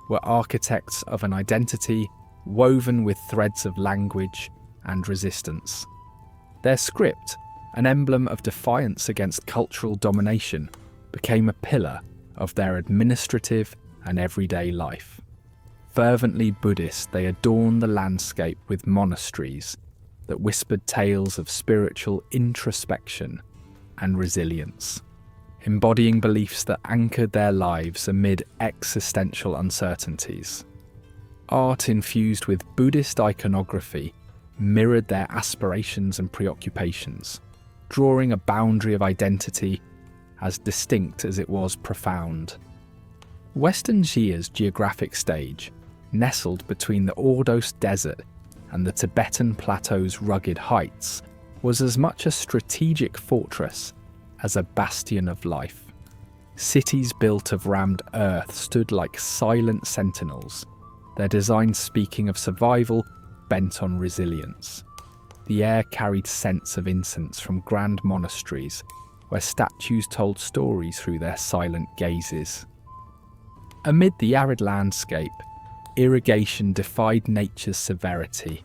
were architects of an identity woven with threads of language and resistance. Their script, an emblem of defiance against cultural domination, became a pillar of their administrative and everyday life. Fervently Buddhist, they adorned the landscape with monasteries that whispered tales of spiritual introspection and resilience, embodying beliefs that anchored their lives amid existential uncertainties. Art infused with Buddhist iconography mirrored their aspirations and preoccupations, drawing a boundary of identity as distinct as it was profound. Western Xia's geographic stage, nestled between the Ordos Desert and the Tibetan Plateau's rugged heights, was as much a strategic fortress as a bastion of life. Cities built of rammed earth stood like silent sentinels, their designs speaking of survival bent on resilience. The air carried scents of incense from grand monasteries, where statues told stories through their silent gazes. Amid the arid landscape, irrigation defied nature's severity,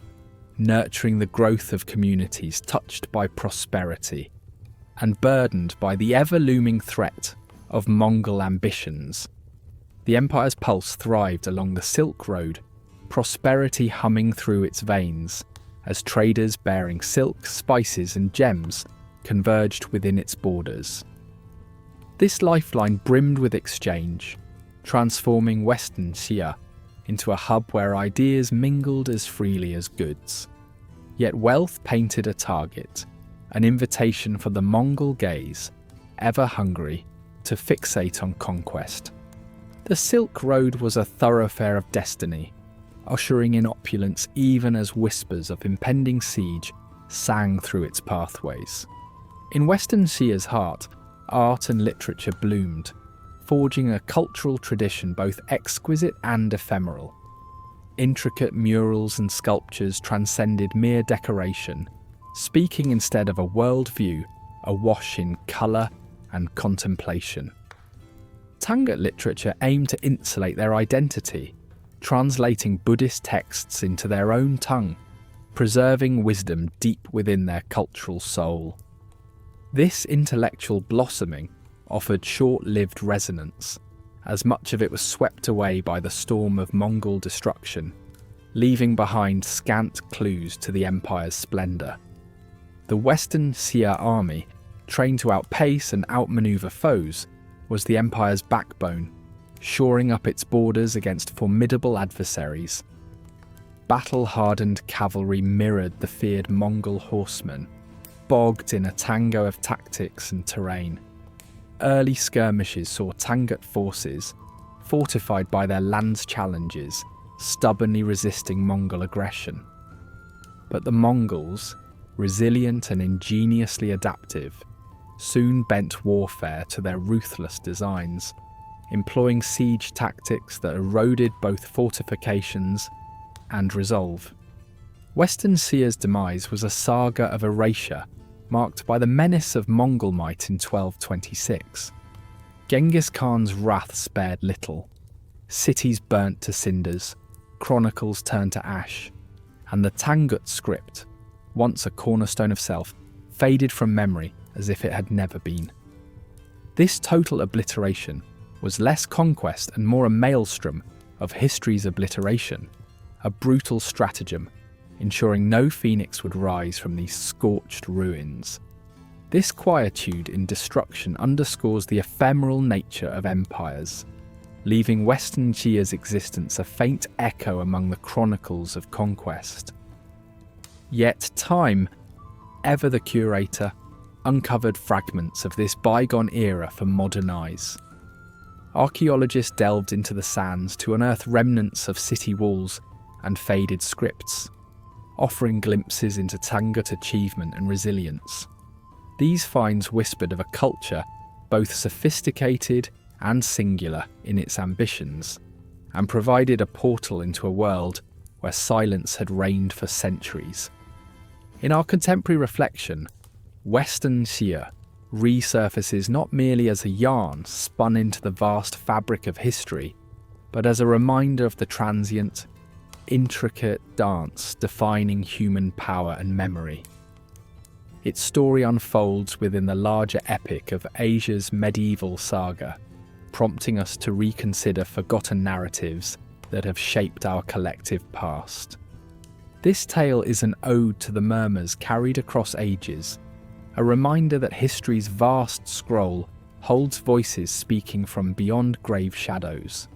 nurturing the growth of communities touched by prosperity and burdened by the ever-looming threat of Mongol ambitions. The empire's pulse thrived along the Silk Road, prosperity humming through its veins as traders bearing silk, spices and gems converged within its borders. This lifeline brimmed with exchange, transforming Western Xia into a hub where ideas mingled as freely as goods. Yet wealth painted a target, an invitation for the Mongol gaze, ever hungry to fixate on conquest. The Silk Road was a thoroughfare of destiny, ushering in opulence even as whispers of impending siege sang through its pathways. In Western Xia's heart, art and literature bloomed, forging a cultural tradition both exquisite and ephemeral. Intricate murals and sculptures transcended mere decoration, speaking instead of a worldview awash in colour and contemplation. Tangut literature aimed to insulate their identity, translating Buddhist texts into their own tongue, preserving wisdom deep within their cultural soul. This intellectual blossoming offered short-lived resonance, as much of it was swept away by the storm of Mongol destruction, leaving behind scant clues to the empire's splendour. The Western Xia army, trained to outpace and outmaneuver foes, was the empire's backbone, shoring up its borders against formidable adversaries. Battle-hardened cavalry mirrored the feared Mongol horsemen, bogged in a tango of tactics and terrain. Early skirmishes saw Tangut forces, fortified by their lance challenges, stubbornly resisting Mongol aggression. But the Mongols, resilient and ingeniously adaptive, soon bent warfare to their ruthless designs, employing siege tactics that eroded both fortifications and resolve. Western Xia's demise was a saga of erasure, marked by the menace of Mongol might in 1226. Genghis Khan's wrath spared little. Cities burnt to cinders, chronicles turned to ash, and the Tangut script, once a cornerstone of self, faded from memory as if it had never been. This total obliteration was less conquest and more a maelstrom of history's obliteration, a brutal stratagem, ensuring no phoenix would rise from these scorched ruins. This quietude in destruction underscores the ephemeral nature of empires, leaving Western Xia's existence a faint echo among the chronicles of conquest. Yet time, ever the curator, uncovered fragments of this bygone era for modern eyes. Archaeologists delved into the sands to unearth remnants of city walls and faded scripts, offering glimpses into Tangut achievement and resilience. These finds whispered of a culture both sophisticated and singular in its ambitions, and provided a portal into a world where silence had reigned for centuries. In our contemporary reflection, Western Xia resurfaces not merely as a yarn spun into the vast fabric of history, but as a reminder of the transient, intricate dance defining human power and memory. Its story unfolds within the larger epic of Asia's medieval saga, prompting us to reconsider forgotten narratives that have shaped our collective past. This tale is an ode to the murmurs carried across ages, a reminder that history's vast scroll holds voices speaking from beyond grave shadows.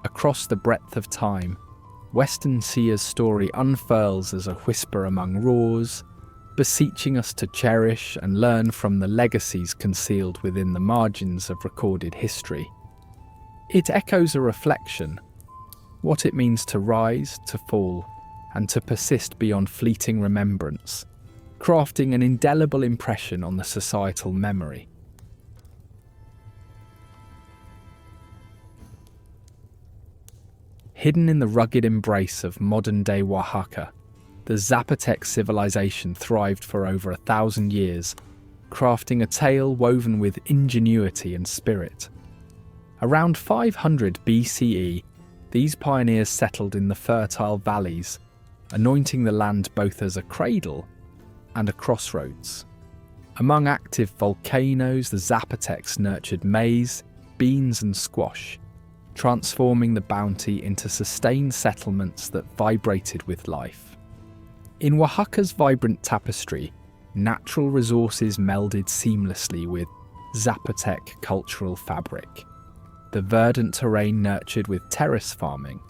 Across the breadth of time, Western Xia's story unfurls as a whisper among roars, beseeching us to cherish and learn from the legacies concealed within the margins of recorded history. It echoes a reflection, what it means to rise, to fall, and to persist beyond fleeting remembrance, crafting an indelible impression on the societal memory. Hidden in the rugged embrace of modern-day Oaxaca, the Zapotec civilization thrived for over 1,000 years, crafting a tale woven with ingenuity and spirit. Around 500 BCE, these pioneers settled in the fertile valleys, anointing the land both as a cradle and a crossroads. Among active volcanoes, the Zapotecs nurtured maize, beans and squash, transforming the bounty into sustained settlements that vibrated with life. In Oaxaca's vibrant tapestry, natural resources melded seamlessly with Zapotec cultural fabric. The verdant terrain nurtured with terrace farming,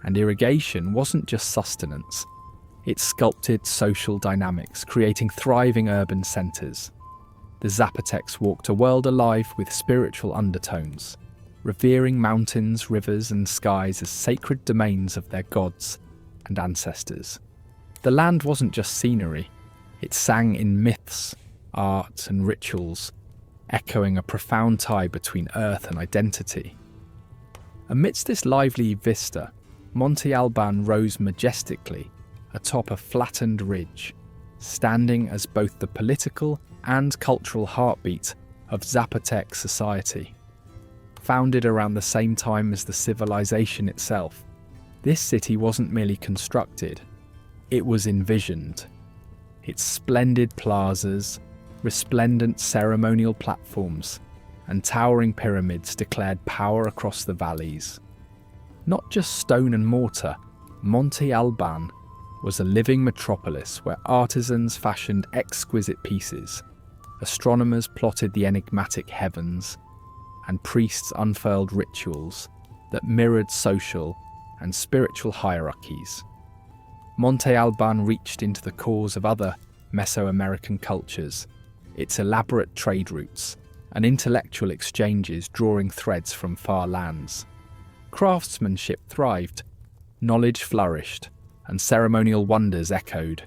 and irrigation wasn't just sustenance, it sculpted social dynamics, creating thriving urban centres. The Zapotecs walked a world alive with spiritual undertones, revering mountains, rivers and skies as sacred domains of their gods and ancestors. The land wasn't just scenery, it sang in myths, art and rituals, echoing a profound tie between earth and identity. Amidst this lively vista, Monte Albán rose majestically atop a flattened ridge, standing as both the political and cultural heartbeat of Zapotec society. Founded around the same time as the civilization itself, this city wasn't merely constructed, it was envisioned. Its splendid plazas, resplendent ceremonial platforms, and towering pyramids declared power across the valleys. Not just stone and mortar, Monte Albán was a living metropolis where artisans fashioned exquisite pieces, astronomers plotted the enigmatic heavens, and priests unfurled rituals that mirrored social and spiritual hierarchies. Monte Albán reached into the cores of other Mesoamerican cultures, its elaborate trade routes and intellectual exchanges drawing threads from far lands. Craftsmanship thrived, knowledge flourished, and ceremonial wonders echoed,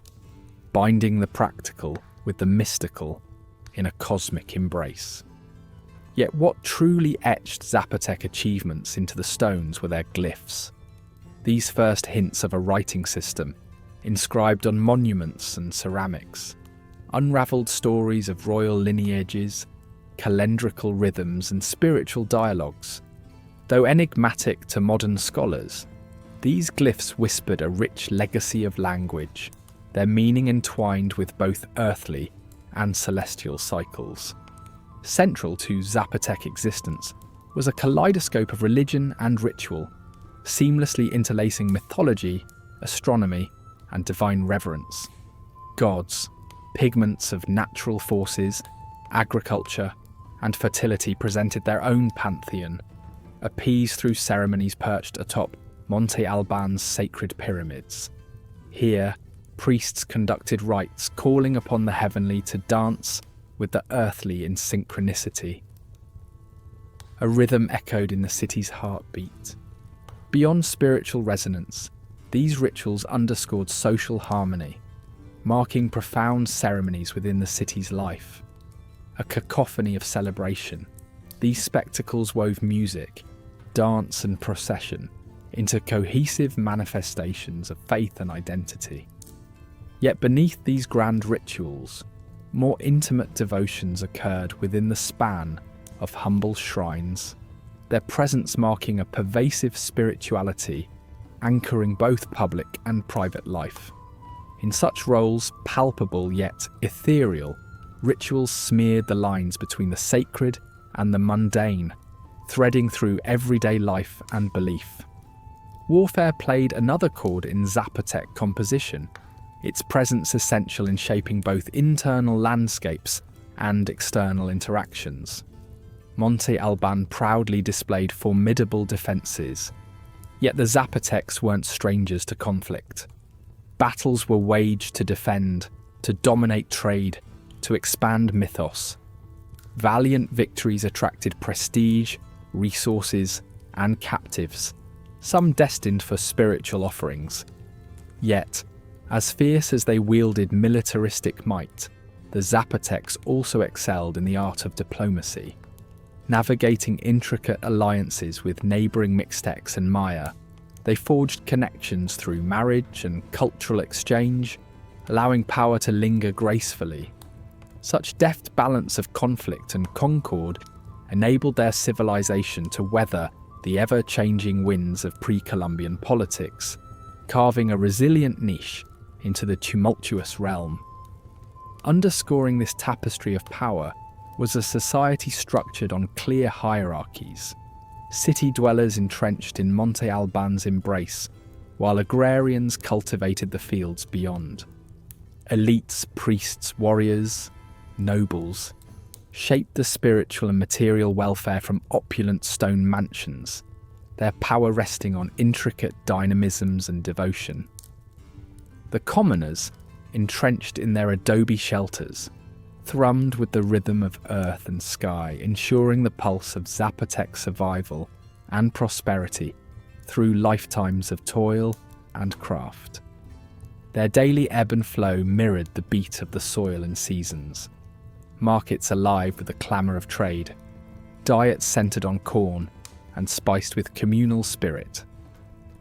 binding the practical with the mystical in a cosmic embrace. Yet what truly etched Zapotec achievements into the stones were their glyphs. These first hints of a writing system, inscribed on monuments and ceramics, unravelled stories of royal lineages, calendrical rhythms and spiritual dialogues. Though enigmatic to modern scholars, these glyphs whispered a rich legacy of language, their meaning entwined with both earthly and celestial cycles. Central to Zapotec existence was a kaleidoscope of religion and ritual, seamlessly interlacing mythology, astronomy, and divine reverence. Gods, pigments of natural forces, agriculture, and fertility presented their own pantheon, appeased through ceremonies perched atop Monte Albán's sacred pyramids. Here, priests conducted rites calling upon the heavenly to dance with the earthly in synchronicity. A rhythm echoed in the city's heartbeat. Beyond spiritual resonance, these rituals underscored social harmony, marking profound ceremonies within the city's life. A cacophony of celebration, these spectacles wove music, dance and procession into cohesive manifestations of faith and identity. Yet beneath these grand rituals, more intimate devotions occurred within the span of humble shrines, their presence marking a pervasive spirituality anchoring both public and private life. In such roles, palpable yet ethereal, rituals smeared the lines between the sacred and the mundane, threading through everyday life and belief. Warfare played another chord in Zapotec composition, its presence essential in shaping both internal landscapes and external interactions. Monte Albán proudly displayed formidable defences, yet the Zapotecs weren't strangers to conflict. Battles were waged to defend, to dominate trade, to expand mythos. Valiant victories attracted prestige, resources, and captives, some destined for spiritual offerings. Yet, as fierce as they wielded militaristic might, the Zapotecs also excelled in the art of diplomacy. Navigating intricate alliances with neighbouring Mixtecs and Maya, they forged connections through marriage and cultural exchange, allowing power to linger gracefully. Such deft balance of conflict and concord enabled their civilization to weather the ever-changing winds of pre-Columbian politics, carving a resilient niche into the tumultuous realm. Underscoring this tapestry of power was a society structured on clear hierarchies, city dwellers entrenched in Monte Albán's embrace, while agrarians cultivated the fields beyond. Elites, priests, warriors, nobles shaped the spiritual and material welfare from opulent stone mansions, their power resting on intricate dynamisms and devotion. The commoners, entrenched in their adobe shelters, thrummed with the rhythm of earth and sky, ensuring the pulse of Zapotec survival and prosperity through lifetimes of toil and craft. Their daily ebb and flow mirrored the beat of the soil and seasons. Markets alive with the clamour of trade, diets centred on corn and spiced with communal spirit.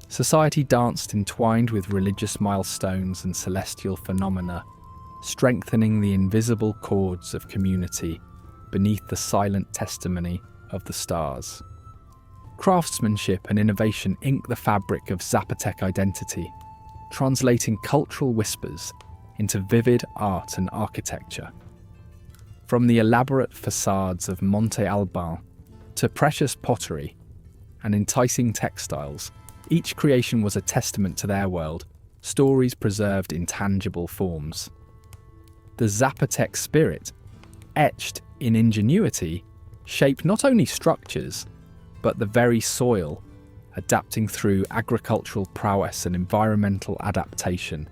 Society danced entwined with religious milestones and celestial phenomena, strengthening the invisible chords of community beneath the silent testimony of the stars. Craftsmanship and innovation ink the fabric of Zapotec identity, translating cultural whispers into vivid art and architecture. From the elaborate facades of Monte Albán to precious pottery and enticing textiles, each creation was a testament to their world, stories preserved in tangible forms. The Zapotec spirit, etched in ingenuity, shaped not only structures, but the very soil, adapting through agricultural prowess and environmental adaptation,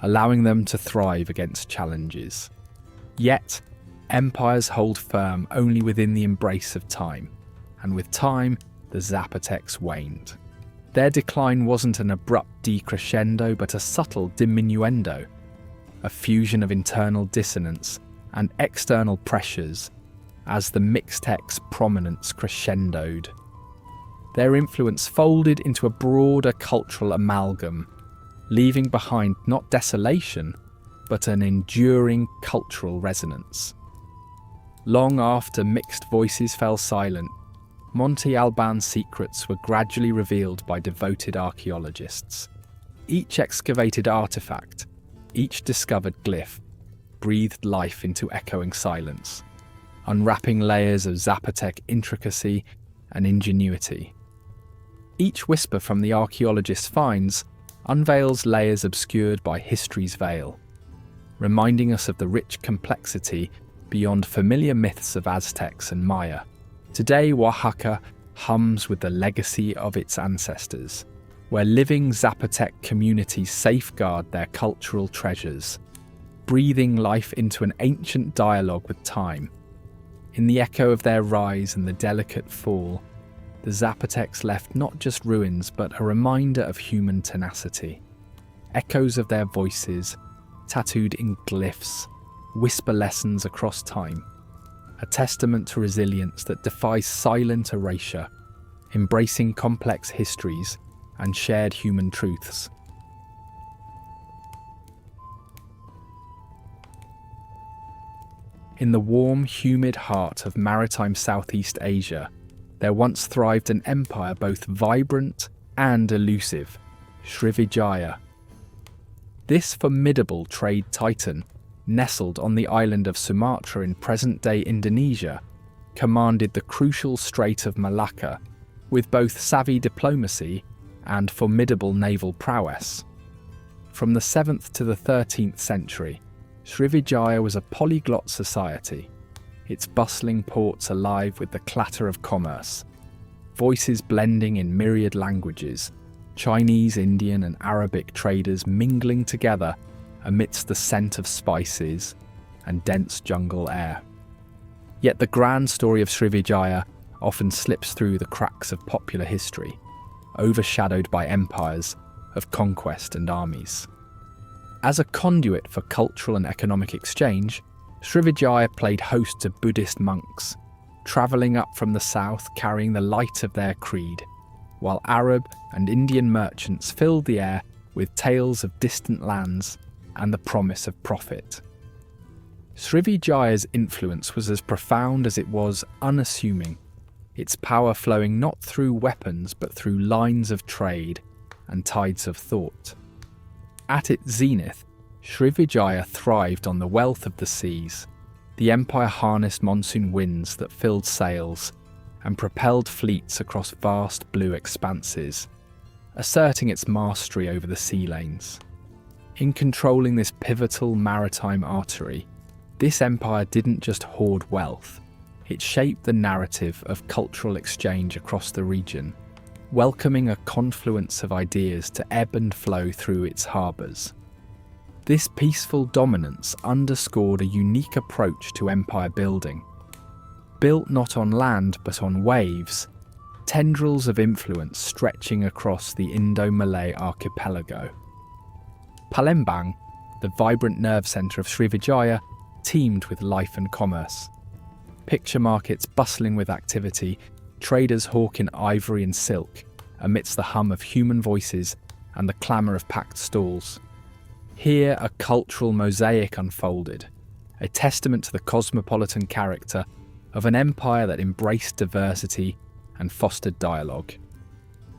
allowing them to thrive against challenges. Yet, empires hold firm only within the embrace of time, and with time, the Zapotecs waned. Their decline wasn't an abrupt decrescendo, but a subtle diminuendo, a fusion of internal dissonance and external pressures as the Mixtecs' prominence crescendoed. Their influence folded into a broader cultural amalgam, leaving behind not desolation, but an enduring cultural resonance. Long after mixed voices fell silent, Monte Albán's secrets were gradually revealed by devoted archaeologists. Each excavated artifact, each discovered glyph, breathed life into echoing silence, unwrapping layers of Zapotec intricacy and ingenuity. Each whisper from the archaeologist's finds unveils layers obscured by history's veil, reminding us of the rich complexity beyond familiar myths of Aztecs and Maya. Today, Oaxaca hums with the legacy of its ancestors, where living Zapotec communities safeguard their cultural treasures, breathing life into an ancient dialogue with time. In the echo of their rise and the delicate fall, the Zapotecs left not just ruins but a reminder of human tenacity. Echoes of their voices, tattooed in glyphs, whisper lessons across time, a testament to resilience that defies silent erasure, embracing complex histories and shared human truths. In the warm, humid heart of maritime Southeast Asia, there once thrived an empire both vibrant and elusive, Srivijaya. This formidable trade titan, nestled on the island of Sumatra in present-day Indonesia, commanded the crucial Strait of Malacca with both savvy diplomacy and formidable naval prowess. From the 7th to the 13th century, Srivijaya was a polyglot society, its bustling ports alive with the clatter of commerce, voices blending in myriad languages, Chinese, Indian and Arabic traders mingling together amidst the scent of spices and dense jungle air. Yet the grand story of Srivijaya often slips through the cracks of popular history, overshadowed by empires of conquest and armies. As a conduit for cultural and economic exchange, Srivijaya played host to Buddhist monks, travelling up from the south carrying the light of their creed, while Arab and Indian merchants filled the air with tales of distant lands and the promise of profit. Srivijaya's influence was as profound as it was unassuming, its power flowing not through weapons but through lines of trade and tides of thought. At its zenith, Srivijaya thrived on the wealth of the seas. The empire harnessed monsoon winds that filled sails and propelled fleets across vast blue expanses, asserting its mastery over the sea lanes. In controlling this pivotal maritime artery, this empire didn't just hoard wealth, it shaped the narrative of cultural exchange across the region, welcoming a confluence of ideas to ebb and flow through its harbours. This peaceful dominance underscored a unique approach to empire building. Built not on land but on waves, tendrils of influence stretching across the Indo-Malay archipelago. Palembang, the vibrant nerve centre of Srivijaya, teemed with life and commerce. Picture markets bustling with activity, traders hawking ivory and silk amidst the hum of human voices and the clamour of packed stalls. Here a cultural mosaic unfolded, a testament to the cosmopolitan character of an empire that embraced diversity and fostered dialogue.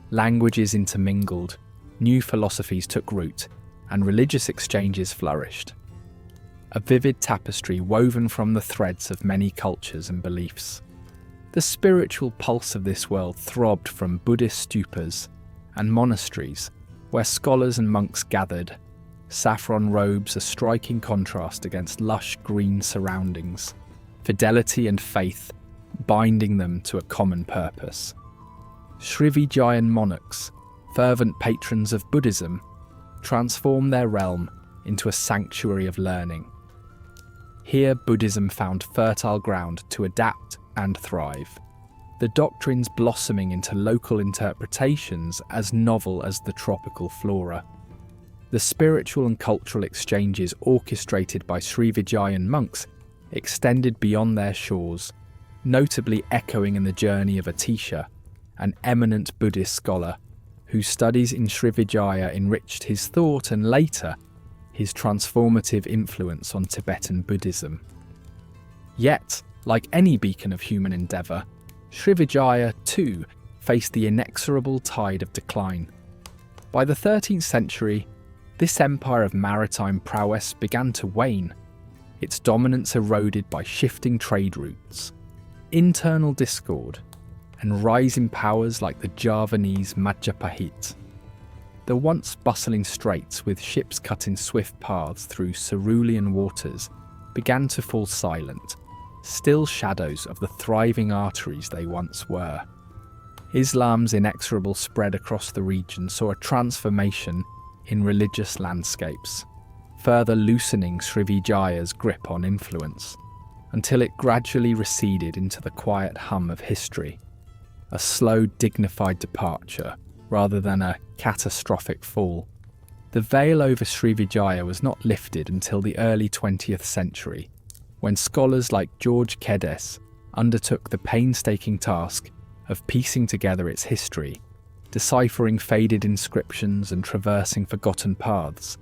Languages intermingled, new philosophies took root, and religious exchanges flourished. A vivid tapestry woven from the threads of many cultures and beliefs. The spiritual pulse of this world throbbed from Buddhist stupas and monasteries where scholars and monks gathered, saffron robes a striking contrast against lush green surroundings, fidelity and faith binding them to a common purpose. Srivijayan monarchs, fervent patrons of Buddhism, transformed their realm into a sanctuary of learning. Here Buddhism found fertile ground to adapt and thrive, the doctrines blossoming into local interpretations as novel as the tropical flora. The spiritual and cultural exchanges orchestrated by Srivijayan monks extended beyond their shores, notably echoing in the journey of Atisha, an eminent Buddhist scholar whose studies in Srivijaya enriched his thought and later his transformative influence on Tibetan Buddhism. Yet, Like any beacon of human endeavour, Srivijaya too faced the inexorable tide of decline. By the 13th century, this empire of maritime prowess began to wane, its dominance eroded by shifting trade routes, internal discord, and rising powers like the Javanese Majapahit. The once bustling straits with ships cutting swift paths through cerulean waters began to fall silent, still shadows of the thriving arteries they once were. Islam's inexorable spread across the region saw a transformation in religious landscapes, further loosening Srivijaya's grip on influence, until it gradually receded into the quiet hum of history, a slow, dignified departure rather than a catastrophic fall. The veil over Srivijaya was not lifted until the early 20th century, when scholars like George Khazar undertook the painstaking task of piecing together its history, deciphering faded inscriptions and traversing forgotten paths,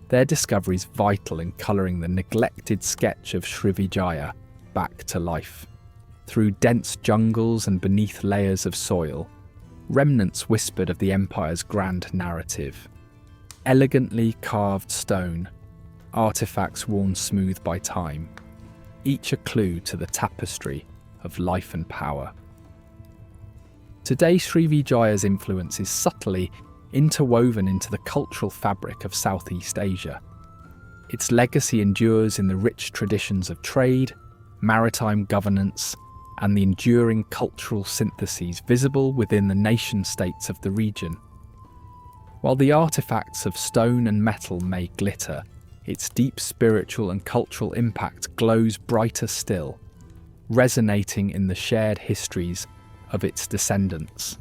their discoveries vital in colouring the neglected sketch of Srivijaya back to life. Through dense jungles and beneath layers of soil, remnants whispered of the empire's grand narrative. Elegantly carved stone, artefacts worn smooth by time, each a clue to the tapestry of life and power. Today, Srivijaya's influence is subtly interwoven into the cultural fabric of Southeast Asia. Its legacy endures in the rich traditions of trade, maritime governance, and the enduring cultural syntheses visible within the nation-states of the region. While the artefacts of stone and metal may glitter, its deep spiritual and cultural impact glows brighter still, resonating in the shared histories of its descendants.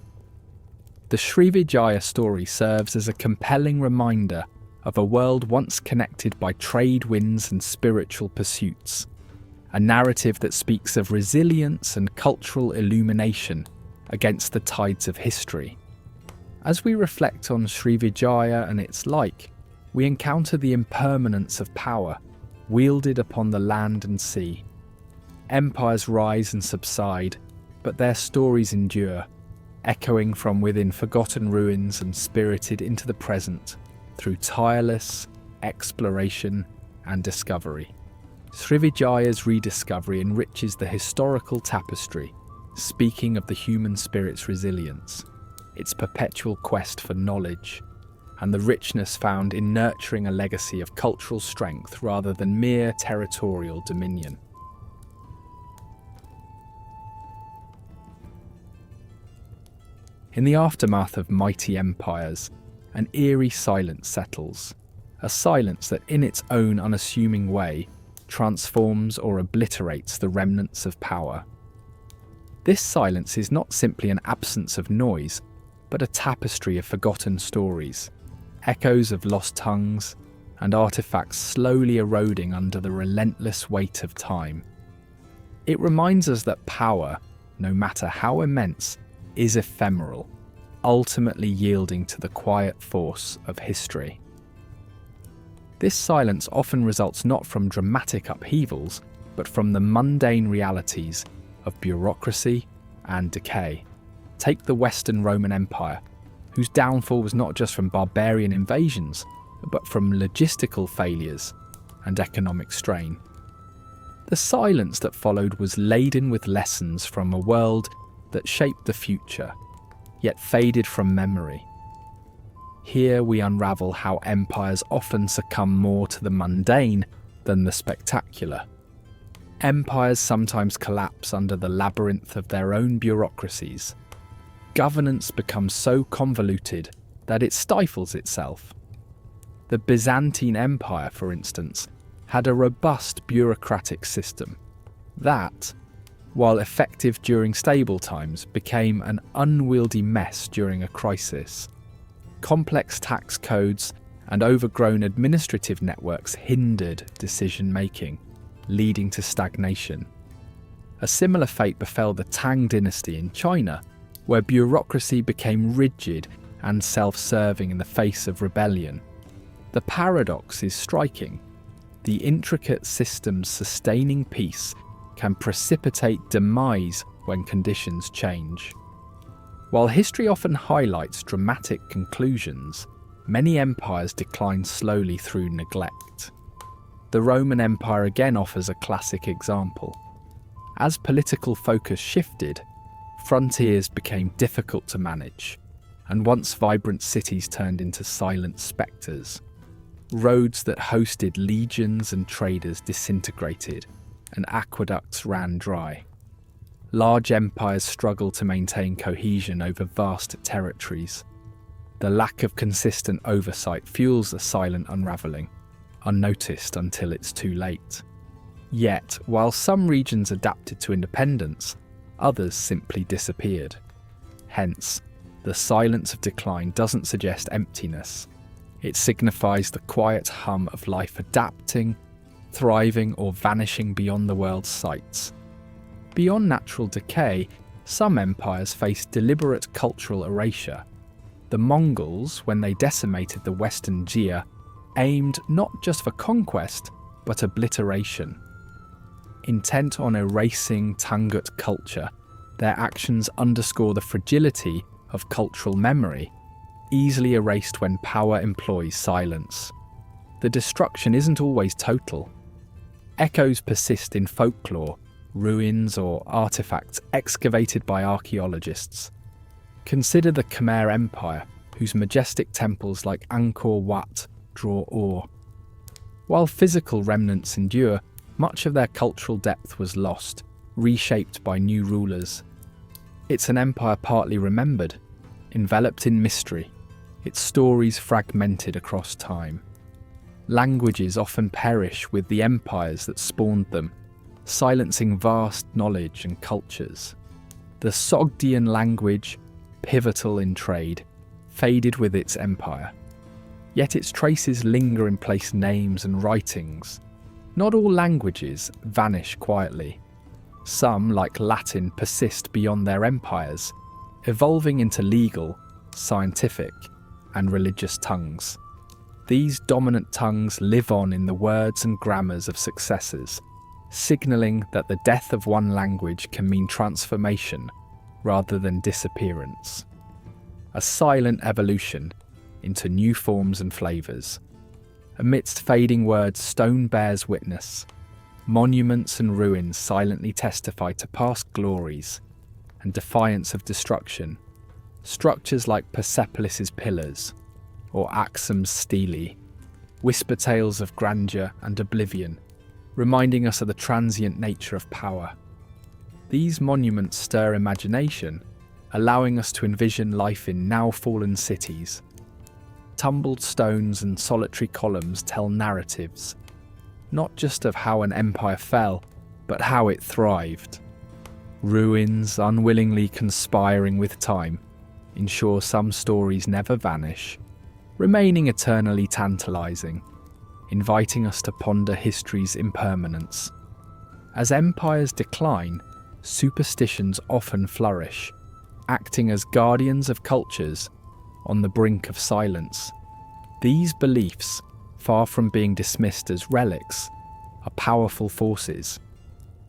The Srivijaya story serves as a compelling reminder of a world once connected by trade winds and spiritual pursuits, a narrative that speaks of resilience and cultural illumination against the tides of history. As we reflect on Srivijaya and its like, we encounter the impermanence of power wielded upon the land and sea. Empires rise and subside, but their stories endure, echoing from within forgotten ruins and spirited into the present through tireless exploration and discovery. Srivijaya's rediscovery enriches the historical tapestry, speaking of the human spirit's resilience, its perpetual quest for knowledge, and the richness found in nurturing a legacy of cultural strength rather than mere territorial dominion. In the aftermath of mighty empires, an eerie silence settles, a silence that in its own unassuming way transforms or obliterates the remnants of power. This silence is not simply an absence of noise, but a tapestry of forgotten stories, echoes of lost tongues, and artifacts slowly eroding under the relentless weight of time. It reminds us that power, no matter how immense, is ephemeral, ultimately yielding to the quiet force of history. This silence often results not from dramatic upheavals, but from the mundane realities of bureaucracy and decay. Take the Western Roman Empire, whose downfall was not just from barbarian invasions, but from logistical failures and economic strain. The silence that followed was laden with lessons from a world that shaped the future, yet faded from memory. Here we unravel how empires often succumb more to the mundane than the spectacular. Empires sometimes collapse under the labyrinth of their own bureaucracies. Governance becomes so convoluted that it stifles itself. The Byzantine Empire, for instance, had a robust bureaucratic system that, while effective during stable times, became an unwieldy mess during a crisis. Complex tax codes and overgrown administrative networks hindered decision-making, leading to stagnation. A similar fate befell the Tang dynasty in China, where bureaucracy became rigid and self-serving in the face of rebellion. The paradox is striking. The intricate systems sustaining peace can precipitate demise when conditions change. While history often highlights dramatic conclusions, many empires decline slowly through neglect. The Roman Empire again offers a classic example. As political focus shifted, frontiers became difficult to manage, and once vibrant cities turned into silent spectres. Roads that hosted legions and traders disintegrated, and aqueducts ran dry. Large empires struggled to maintain cohesion over vast territories. The lack of consistent oversight fuels a silent unravelling, unnoticed until it's too late. Yet, while some regions adapted to independence, others simply disappeared. Hence, the silence of decline doesn't suggest emptiness. It signifies the quiet hum of life adapting, thriving, or vanishing beyond the world's sights. Beyond natural decay, some empires faced deliberate cultural erasure. The Mongols, when they decimated the Western Xia, aimed not just for conquest, but obliteration. Intent on erasing Tangut culture, their actions underscore the fragility of cultural memory, easily erased when power employs silence. The destruction isn't always total. Echoes persist in folklore, ruins, or artifacts excavated by archaeologists. Consider the Khmer Empire, whose majestic temples like Angkor Wat draw awe. While physical remnants endure, much of their cultural depth was lost, reshaped by new rulers. It's an empire partly remembered, enveloped in mystery, its stories fragmented across time. Languages often perish with the empires that spawned them, silencing vast knowledge and cultures. The Sogdian language, pivotal in trade, faded with its empire. Yet its traces linger in place names and writings. Not all languages vanish quietly. Some, like Latin, persist beyond their empires, evolving into legal, scientific, and religious tongues. These dominant tongues live on in the words and grammars of successors, signalling that the death of one language can mean transformation rather than disappearance. A silent evolution into new forms and flavours. Amidst fading words, stone bears witness. Monuments and ruins silently testify to past glories and defiance of destruction. Structures like Persepolis' pillars or Aksum's stelae whisper tales of grandeur and oblivion, reminding us of the transient nature of power. These monuments stir imagination, allowing us to envision life in now-fallen cities. Tumbled stones and solitary columns tell narratives, not just of how an empire fell, but how it thrived. Ruins, unwillingly conspiring with time, ensure some stories never vanish, remaining eternally tantalizing, inviting us to ponder history's impermanence. As empires decline, superstitions often flourish, acting as guardians of cultures on the brink of silence. These beliefs, far from being dismissed as relics, are powerful forces.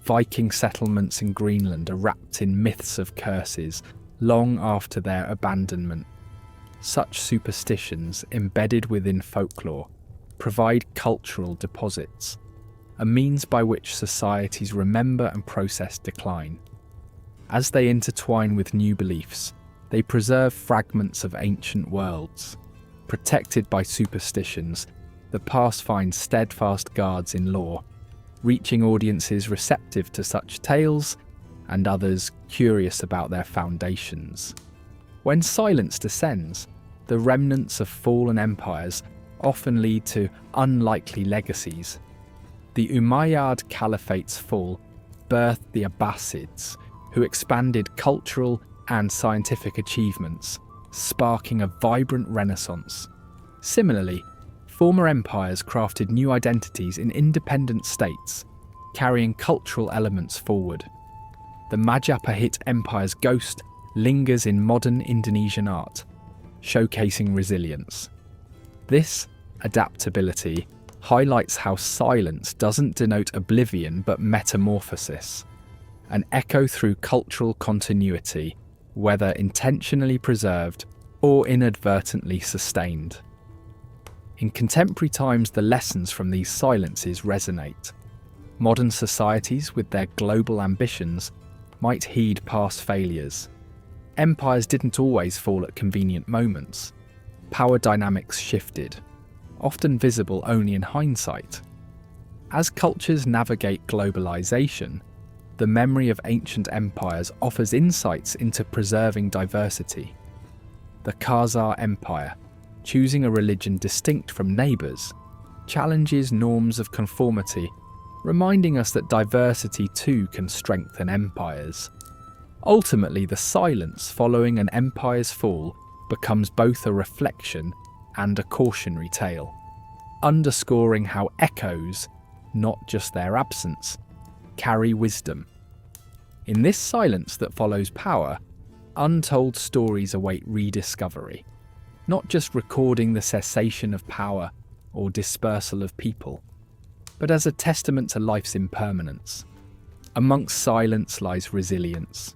Viking settlements in Greenland are wrapped in myths of curses long after their abandonment. Such superstitions, embedded within folklore, provide cultural deposits, a means by which societies remember and process decline. As they intertwine with new beliefs, they preserve fragments of ancient worlds. Protected by superstitions, the past finds steadfast guards in lore, reaching audiences receptive to such tales and others curious about their foundations. When silence descends, the remnants of fallen empires often lead to unlikely legacies. The Umayyad Caliphate's fall birthed the Abbasids, who expanded cultural and scientific achievements, sparking a vibrant renaissance. Similarly, former empires crafted new identities in independent states, carrying cultural elements forward. The Majapahit Empire's ghost lingers in modern Indonesian art, showcasing resilience. This adaptability highlights how silence doesn't denote oblivion but metamorphosis, an echo through cultural continuity, whether intentionally preserved or inadvertently sustained. In contemporary times, the lessons from these silences resonate. Modern societies, with their global ambitions, might heed past failures. Empires didn't always fall at convenient moments. Power dynamics shifted, often visible only in hindsight. As cultures navigate globalization, the memory of ancient empires offers insights into preserving diversity. The Khazar Empire, choosing a religion distinct from neighbours, challenges norms of conformity, reminding us that diversity too can strengthen empires. Ultimately, the silence following an empire's fall becomes both a reflection and a cautionary tale, underscoring how echoes, not just their absence, carry wisdom. In this silence that follows power, untold stories await rediscovery, not just recording the cessation of power or dispersal of people, but as a testament to life's impermanence. Amongst silence lies resilience.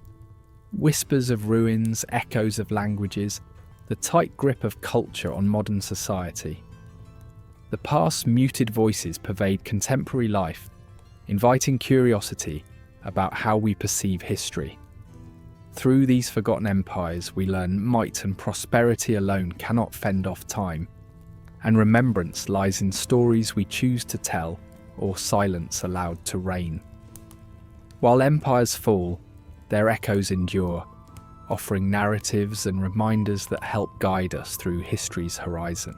Whispers of ruins, echoes of languages, the tight grip of culture on modern society. The past's muted voices pervade contemporary life, inviting curiosity about how we perceive history. Through these forgotten empires, we learn might and prosperity alone cannot fend off time, and remembrance lies in stories we choose to tell or silence allowed to reign. While empires fall, their echoes endure, offering narratives and reminders that help guide us through history's horizon.